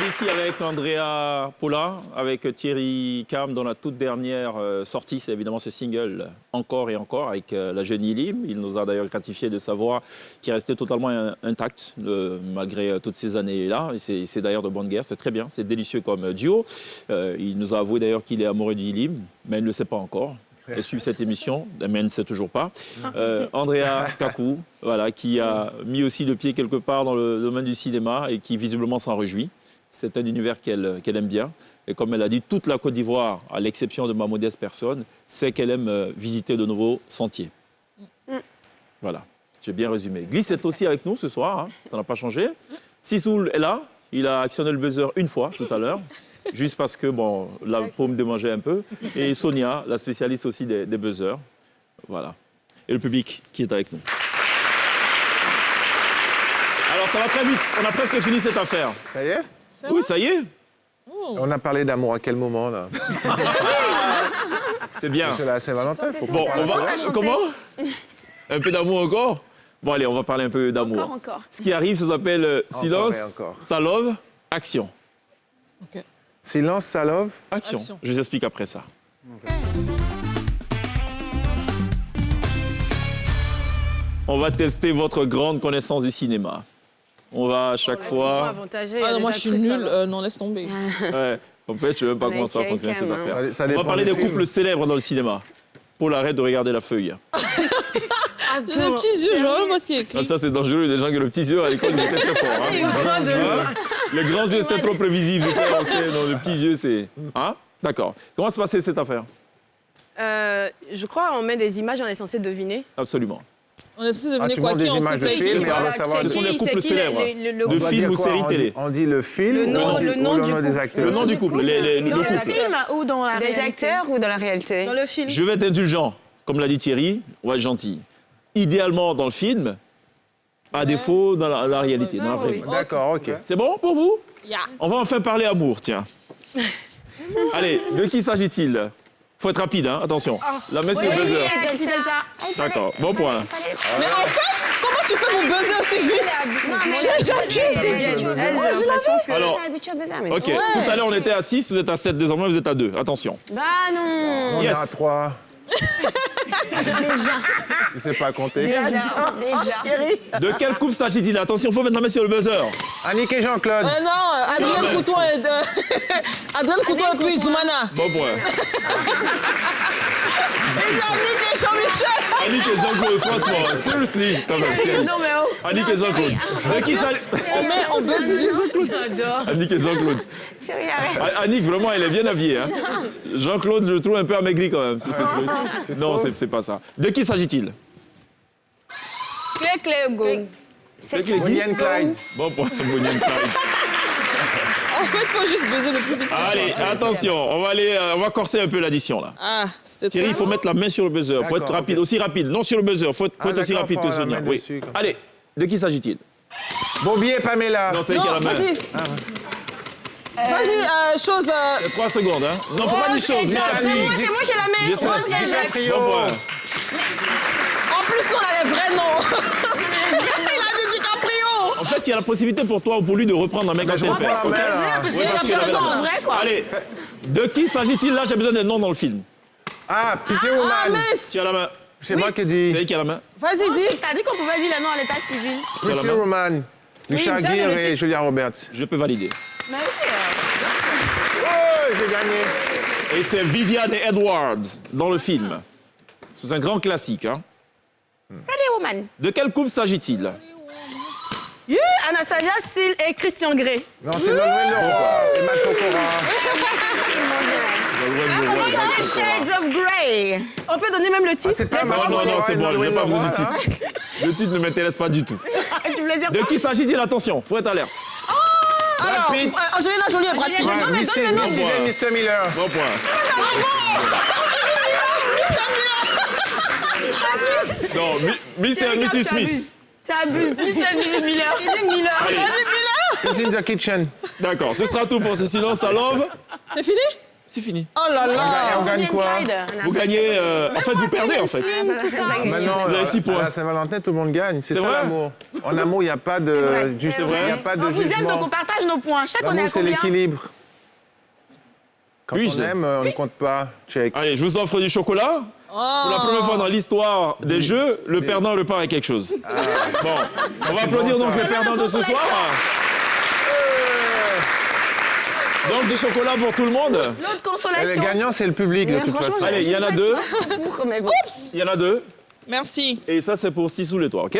Ici avec Andrea Paula, avec Thierry Cam dans la toute dernière sortie, c'est évidemment ce single Encore et Encore avec la jeune Ilim. Il nous a d'ailleurs gratifié de savoir qu'il restait totalement intact malgré toutes ces années-là. C'est d'ailleurs de bonne guerre, c'est très bien, c'est délicieux comme duo. Il nous a avoué d'ailleurs qu'il est amoureux d'Ilim, mais il ne le sait pas encore. Elle suit cette émission, mais elle ne sait toujours pas. Andrea Kakou, voilà, qui a mis aussi le pied quelque part dans le domaine du cinéma et qui visiblement s'en réjouit. C'est un univers qu'elle aime bien. Et comme elle a dit, toute la Côte d'Ivoire, à l'exception de ma modeste personne, sait qu'elle aime visiter de nouveaux sentiers. Voilà, j'ai bien résumé. Gliss est aussi avec nous ce soir, hein. Ça n'a pas changé. Sisoul est là, il a actionné le buzzer une fois tout à l'heure, juste parce que, bon, la paume démangeait un peu. Et Sonia, la spécialiste aussi des buzzers. Voilà. Et le public qui est avec nous. Alors, ça va très vite. On a presque fini cette affaire. Ça y est? Oui, ça y est. On a parlé d'amour à quel moment, là? C'est bien. C'est la Saint-Valentin, faut Bon, qu'on on va... Comment? Un peu d'amour encore? Bon, allez, on va parler un peu d'amour. Encore. Ce qui arrive, ça s'appelle silence, encore. ça love, action. Ok. Silence, ça love? Action. Je vous explique après ça. On va tester votre grande connaissance du cinéma. On va à chaque fois... Ah non, moi je suis nulle. Non, laisse tomber. Ouais. En fait, je ne sais même pas comment ça va fonctionner cette affaire. Ça On va dépend parler des des films. couples célèbres dans le cinéma. Paul, arrête de regarder la feuille. J'ai des petits yeux, je vois même pas ce qui est écrit. Ah, ça, c'est dangereux. Les gens qui ont le petit yeux à l'école, ils étaient très forts. Hein. C'est une grande Hein? Les grands yeux, c'est trop prévisible. On sait, non, les petits yeux, c'est... Hein? D'accord. Comment se passait cette affaire? Je crois qu'on met des images et on est censé deviner. Absolument. On est censé deviner tu quoi montres qui des en images de couple films, avec mais on va savoir... Ce sont des couples célèbres. De films ou séries télé. On dit le film Le nom- ou on dit le nom ou du des couple. acteurs? Le nom du couple, le Dans le couple. film ou dans la Des réalité? acteurs ou dans la réalité? Dans le film. Je vais être indulgent. Comme l'a dit Thierry, on va être gentil. Idéalement dans le film, à défaut dans la réalité, dans la vraie vie. D'accord, ok. C'est bon pour vous? Yeah. On va enfin parler amour, tiens. Allez, de qui s'agit-il? Faut être rapide, hein, attention. La main sur le buzzer. D'accord, bon point. Mais en fait, comment tu fais mon buzzer aussi vite? J'ai appuyé, J'ai l'impression que... Alors, habituée à buzzer, mais... ok, tout à l'heure on était à 6, vous êtes à 7, désormais vous êtes à 2. Attention. Bah non. On est Yes. à 3. Il ne sait pas compter. Déjà. De quel couple s'agit-il? Attention, faut mettre la main sur le buzzer. Annick et Jean-Claude. Non, Adrien Couton et... Adrien Couton et puis Zoumana. Bon point. Et Annick et Jean-Michel. Annick et Jean-Claude, franchement, seriously, quand même. tiens. Non, mais oh. Annick et Jean-Claude. De qui s'agit... On buzz juste. J'adore. Annick et Jean-Claude. Annick, vraiment, elle est bien habillée. Hein. Jean-Claude, je le trouve un peu amaigri quand même. sur ce truc. Non, c'est pas ça. De qui s'agit-il? Claire Gong. C'est qui? Bonnie and Clyde. Bon point, Bonnie and Clyde. En fait, il faut juste buzzer le plus vite. Allez, attention, on va corser un peu l'addition là. Ah, c'était Thierry, il faut mettre la main sur le buzzer. Il faut être rapide, aussi rapide. Non sur le buzzer, il faut être aussi rapide que Sonia. Oui. Allez, de qui s'agit-il? Bobby et Pamela. Non, c'est elle qui a la main. Vas-y. Vas-y, chose... 3 secondes, hein. Non, faut pas dire chose. C'est moi qui ai la main. J'essaie. Rose Gallagher. DiCaprio. Bon point. En plus, nous, on a les vrais noms. Il a dit DiCaprio. En fait, il y a la possibilité pour toi ou pour lui de reprendre un mec quand je elle reprends perd. la main, là. Oui, parce qu'il avait la main. en vrai, quoi. Allez, de qui s'agit-il là? J'ai besoin des noms dans le film. Ah, Pretty Woman. Tu as la main. C'est moi qui ai dit. C'est qui a la main? Vas-y, Oh, dis. T'as dit qu'on pouvait dire le nom à l'état civil. Pretty Woman. Richard ça, c'est Gere le et titre. Julia Roberts. Je peux valider. Mais oui, Oh, j'ai gagné. Et c'est Viviane Edwards dans le film. C'est un grand classique. Hein. Pretty Woman. De quel couple s'agit-il? Anastasia Steele et Christian Grey. Non, c'est Nolwenn Leroy et Matt Pokora. Shades of Grey. On peut donner même le titre. c'est pas Non, non, non, c'est bon, je n'ai pas besoin du titre. Le titre ne m'intéresse pas du tout. Tu voulais dire De quoi? qui s'agit-il? Attention, faut être alerte. Alors, Pitt. Angelina Jolie et Brad Pitt. Ouais, Mrs. et Mr. Miller. Bon point. Non, Mrs. Smith. Tu abuses. Mr. Miller. Il dit Miller. Allez. It's in the kitchen. D'accord, ce sera tout pour ce silence à Love. C'est fini? C'est fini. Oh là là. Et on gagne quoi? Vous gagnez... en fait, vous perdez, en fait. Maintenant, Vous avez 6 points. à la Saint-Valentin, tout le monde gagne. C'est C'est ça vrai l'amour. En amour, il n'y a pas de justice, vrai. il n'y a pas de On vous aime, donc on jugement. partage nos points. Chaque on est à L'amour, c'est combien? l'équilibre. Quand Oui, on aime, on ne compte pas. Check. Allez, je vous offre du chocolat. Pour la première fois dans l'histoire des jeux, le perdant repart avec quelque chose. Bon, on va applaudir bon, donc ça. le perdant de ce soir. Donc du chocolat pour tout le monde. L'autre Et le consolation. gagnant, c'est le public, de toute façon. Allez, il y en a 2. Mais bon. Il y en a 2. Merci. Et ça, c'est pour Sissou et toi, OK?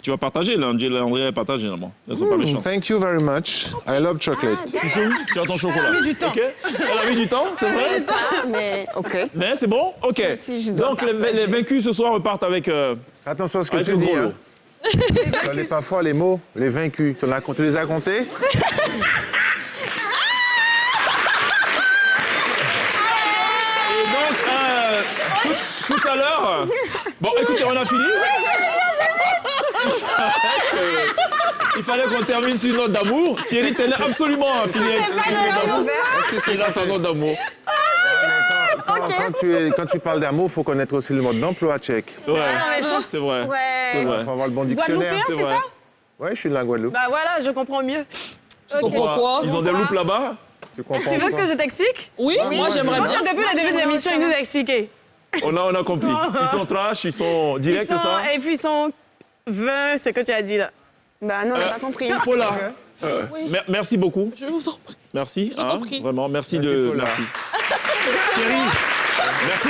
Tu vas partager, là. Andrea partage généralement. Elles sont pas méchantes. Thank you very much. I love chocolate. Sissou, tu as ton chocolat. Elle a mis du temps. OK? Elle a mis du temps, c'est vrai? Mais ok. Mais c'est bon? OK. Si je dois Donc les vaincus ce soir repartent avec... Attention à ce que avec tu le dis. gros Hein. lot. Tu n'as pas fort les mots, les vaincus. Tu les as comptés? Et donc, tout à l'heure... Bon, écoutez, on a fini. Il fallait qu'on termine sur une note d'amour. Thierry tenait absolument à finir sur une note d'amour. Parce que c'est là sa note d'amour. Quand tu parles d'amour, il faut connaître aussi le mode d'emploi tchèque. Ouais, mais je pense- c'est vrai. Ouais. C'est Il vrai. faut avoir le bon dictionnaire. Guadeloupéen, c'est vrai. ça? Ouais, je suis de la Guadeloupe. Bah voilà, je comprends mieux. Ok. Pourquoi? Ils ont des loupes là-bas? Tu comprends Tu veux quoi? que je t'explique? Oui, moi j'aimerais Je pense bien. que depuis le début de l'émission, il nous a expliqué. On a compris. Ils sont trash, ils sont directs, c'est ça? Et puis ils sont 20, ce que tu as dit là. Bah non, on n'a pas compris. Paula, merci beaucoup. Je vous en prie. Merci, t'en hein, prie. vraiment, merci Merci, de... Paula. Merci. Thierry, merci.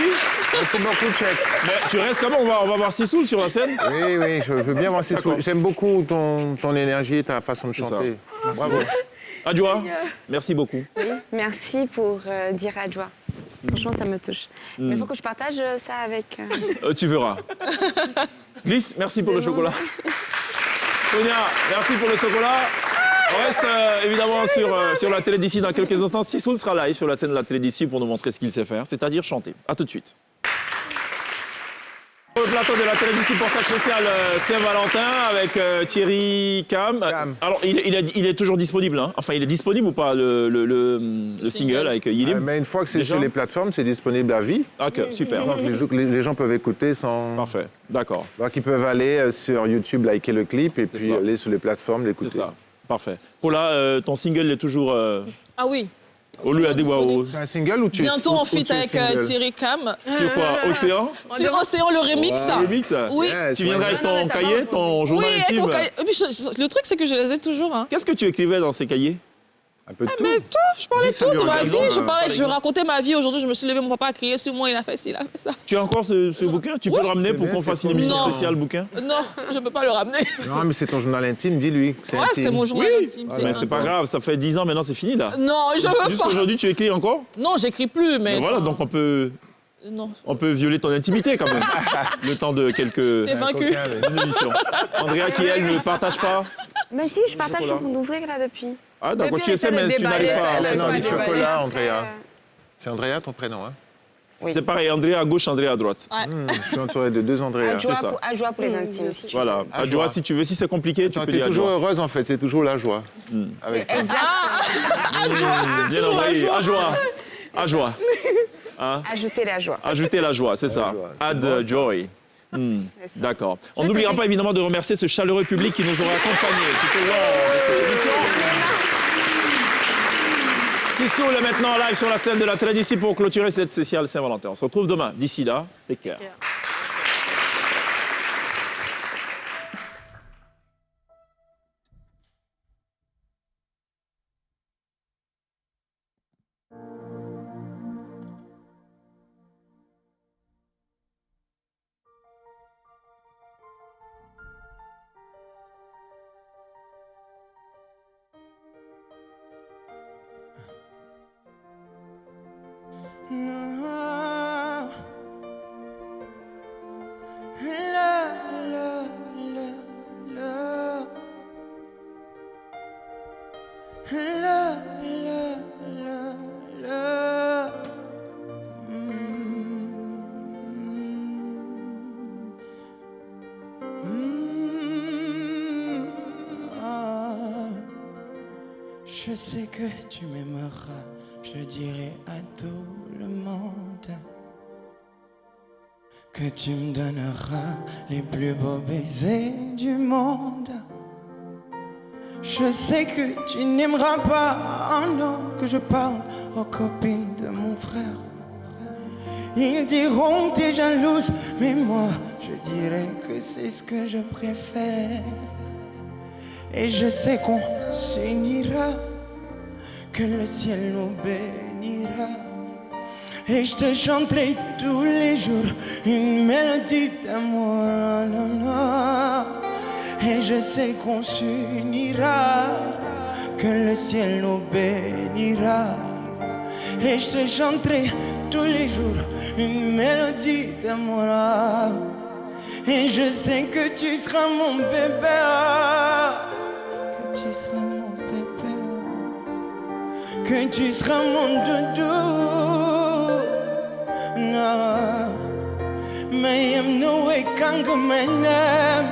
Merci beaucoup, Tchèque. Mais tu restes quand même, on va voir Sissou sur la scène. Oui, je veux bien voir ces D'accord. J'aime beaucoup ton énergie et ta façon de C'est chanter. ça. Bravo. Adjoa, merci beaucoup. Oui, merci pour dire adjoint. Franchement, ça me touche. Mais il faut que je partage ça avec... Tu verras. Glisse, merci pour le chocolat. Sonia, merci pour le chocolat. On reste évidemment sur la télé d'ici dans quelques instants. Sissou sera live sur la scène de la télé d'ici pour nous montrer ce qu'il sait faire, c'est-à-dire chanter. À tout de suite. Le plateau de la télé d'ici pour cette spéciale Saint-Valentin avec Thierry Cam. Alors, il est toujours disponible, hein? Enfin, il est disponible ou pas, le single avec Yilim? Mais une fois que c'est Déjà sur les plateformes, c'est disponible à vie. Ok, super. Donc les gens peuvent écouter sans... Parfait, d'accord. Donc ils peuvent aller sur YouTube, liker le clip et puis aller sur les plateformes, l'écouter. C'est ça, parfait. Paula, ton single est toujours... Ah oui. Au lieu à des waouh. C'est un single ou tu es Bientôt en ou feat tu es avec single? Thierry Cam. Sur quoi? Océan? Sur Océan, le remix. Le remix? Oui. Tu viendras avec ton cahier, ton journal Oui, avec intime? mon cahier. Et puis, le truc, c'est que je les ai toujours. Hein. Qu'est-ce que tu écrivais dans ces cahiers? Un peu de tout. Mais tout, je parlais Ça tout lui de ma regarde, vie. Je par racontais ma vie. Aujourd'hui, je me suis levée, mon papa a crié sur moi, il a fait ci, il a fait ça. Tu as encore ce bouquin? Tu peux le ramener pour bien, qu'on c'est fasse une cool. émission Non. spéciale bouquin? Non, je ne peux pas le ramener. Non, mais c'est ton journal intime, dis-lui. Ouais, c'est mon journal intime. Mais c'est pas grave, ça fait 10 ans maintenant, c'est fini là. Non, je veux pas. Jusqu'aujourd'hui, tu écris encore? Non, j'écris plus, mais. Ben voilà, donc Non. on peut violer ton intimité quand même. Le temps de quelques... C'est vaincu. Une émission. Andrea qui, elle, ne partage pas. Mais si, je partage, je suis en train d'ouvrir là depuis. Ah d'accord, tu essaies, mais tu n'arrives pas. Elle a envie de déballer. chocolat, Andrea. C'est Andrea ton prénom, hein? C'est pareil, Andrea à gauche, Andrea à droite. Je suis entouré de 2 Andrea. C'est ça. Adjoint pour les intimes, si tu veux. Voilà, Adjoa, si tu veux, si c'est compliqué, tu peux Tu dire es toujours Adjoa. heureuse en fait, c'est toujours la joie. Avec toi. Bien envoyé, Adjoa. Hein? Ajouter la joie. Ajouter la joie, c'est ça. joie, c'est Add bon, ça. joy. D'accord. On n'oubliera pas évidemment de remercier ce chaleureux public qui nous aura accompagnés tout au long de cette émission. Sissoul est maintenant en live sur la scène de la Trade ici pour clôturer cette spéciale Saint-Valentin. On se retrouve demain. D'ici là, take care. Je sais que tu m'aimeras, je le dirai à tout le monde. Que tu me donneras les plus beaux baisers du monde. Je sais que tu n'aimeras pas, oh non, que je parle aux copines de mon frère. Ils diront t'es jalouse, mais moi je dirais que c'est ce que je préfère. Et je sais qu'on s'unira, que le ciel nous bénira. Et je te chanterai tous les jours une mélodie d'amour, non, non. Et je sais qu'on s'unira, que le ciel nous bénira. Et je te chanterai tous les jours une mélodie d'amour. Et je sais que tu seras mon bébé, que tu seras mon bébé, que tu seras mon doudou. Non, mais no way kangu menem,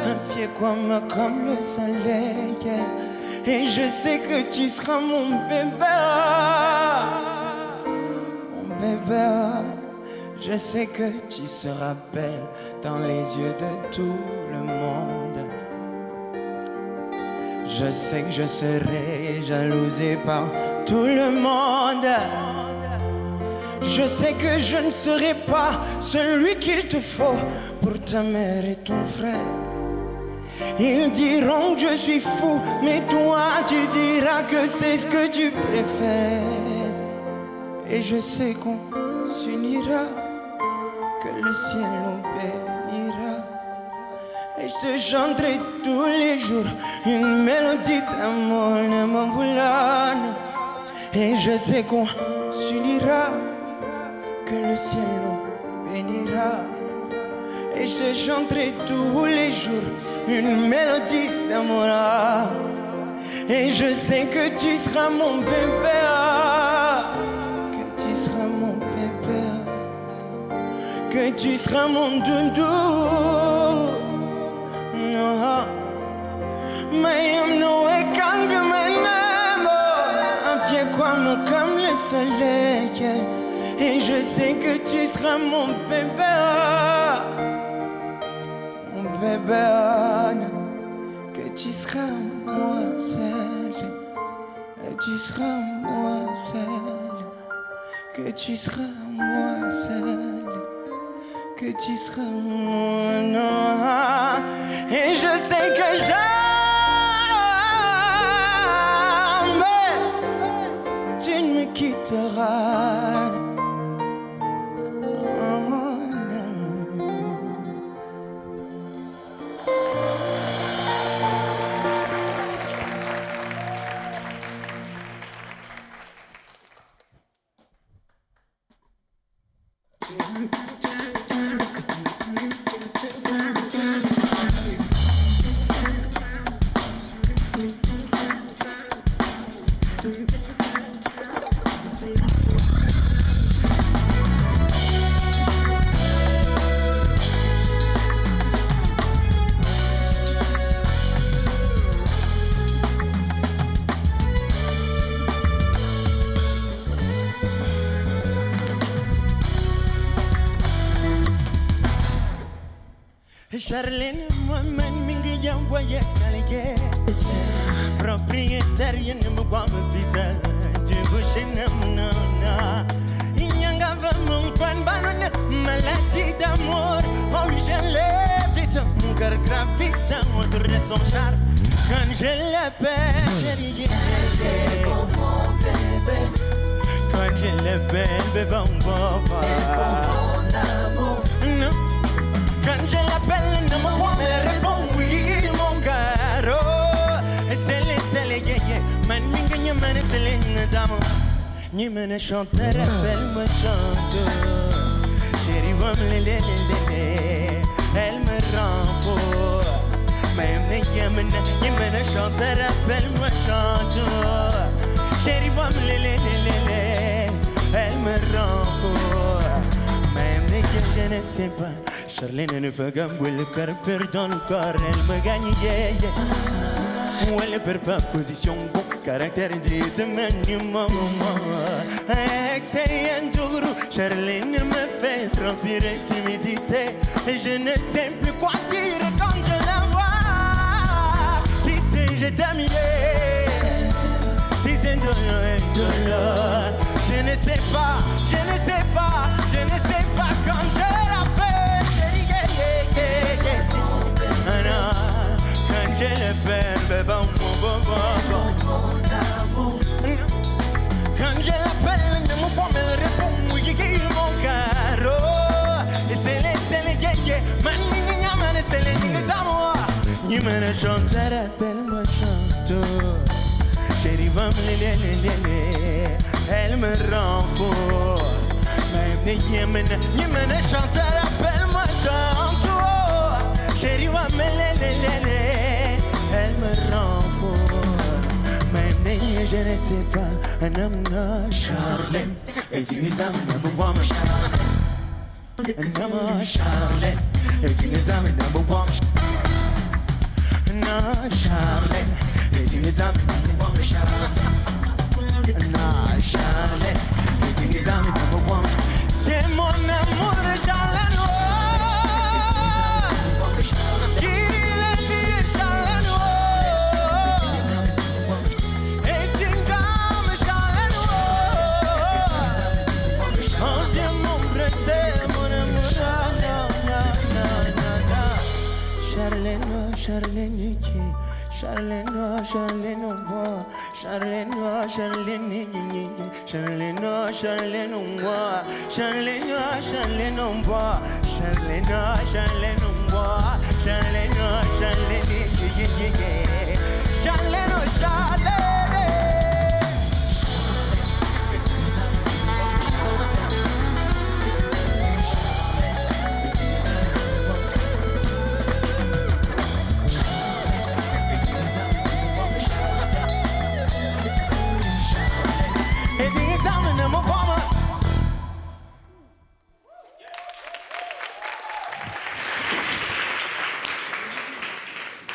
un fier comme le soleil. Et je sais que tu seras mon bébé, mon bébé. Je sais que tu seras belle dans les yeux de tout le monde. Je sais que je serai jalousée par tout le monde. Je sais que je ne serai pas celui qu'il te faut pour ta mère et ton frère. Ils diront que je suis fou, mais toi tu diras que c'est ce que tu préfères. Et je sais qu'on s'unira, que le ciel nous bénira. Et je te chanterai tous les jours une mélodie d'amour, et je sais qu'on s'unira, que le ciel nous bénira. Et je te chanterai tous les jours une mélodie d'amour. Et je sais que tu seras mon bébé, que tu seras mon bébé, que tu seras mon doudou. No, mais no way kangu menem, un vieux comme le soleil. Et je sais que tu seras mon bébé, mon bébé, que tu seras moi seul, et tu seras moi seul, que tu seras moi seul, que tu seras moi, non. Et je sais que jamais tu ne me quitteras. Charlene, moi-même, mingi envoyé escalier. Propriétaire, y'a ne me voit me visa. Du boucher, non. Yanga va mon coin ballonné, maladie d'amour. Oh oui, je l'ai vite, mon cœur gravite, on tourne son charme. Quand je l'appelle, chérie, oh mon bébé. Quand je l'appelle, bébé, on va voir. Non. Quand je l'appelle, non, moi, elle répond oui, mon cœur. Oh, et c'est les yéyé, man, minga, man, c'est les dames. Ni me chante, rappelle-moi chante. Chérie, va me lé, elle me rend fou. Même ni me chante, rappelle-moi chante. Chérie, va me lé, elle me rend fou. Même je ne sais pas. Charlene ne fait gambouille, le cœur perd dans le corps, elle me gagne, yeah. Où elle ne perd pas position, bon caractère dit, te mène maman. Excellent jour, Charlene me fait transpirer timidité. Et je ne sais plus quoi dire quand je la vois. Si c'est je t'aime, si c'est dollar, je ne sais pas, je ne sais pas, je ne sais pas quand je l'appelle. Quand je l'appelle, bébé, quand je l'appelle, ne me pas me répondre, oui, mon cœur. Et c'est les yéyé, man, c'est les d'amour. Il me chante, rappelle-moi chante. Chérie, va me elle me rend fou. Même ni me chante, rappelle-moi chante. Chérie, va me elle me rend fou. Même je ne sais pas, un homme non Charlene. Et tu me dames, number one Charlene. Un homme Charlene. Et tu me dames, number one non Charlene. Et tu me dames, number one Charlene. Non Charlene. Et tu me dames, number one. C'est mon amour Charlene. Charlene, Charlene, Charlene, Charlene, Charlene, Charlene, Charlene, Charlene,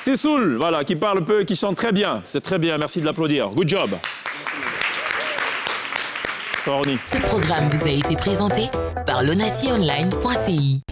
C'est Soul, voilà, qui parle peu, qui chante très bien. C'est très bien, merci de l'applaudir. Good job. Ce programme vous a été présenté par lonacionline.ci.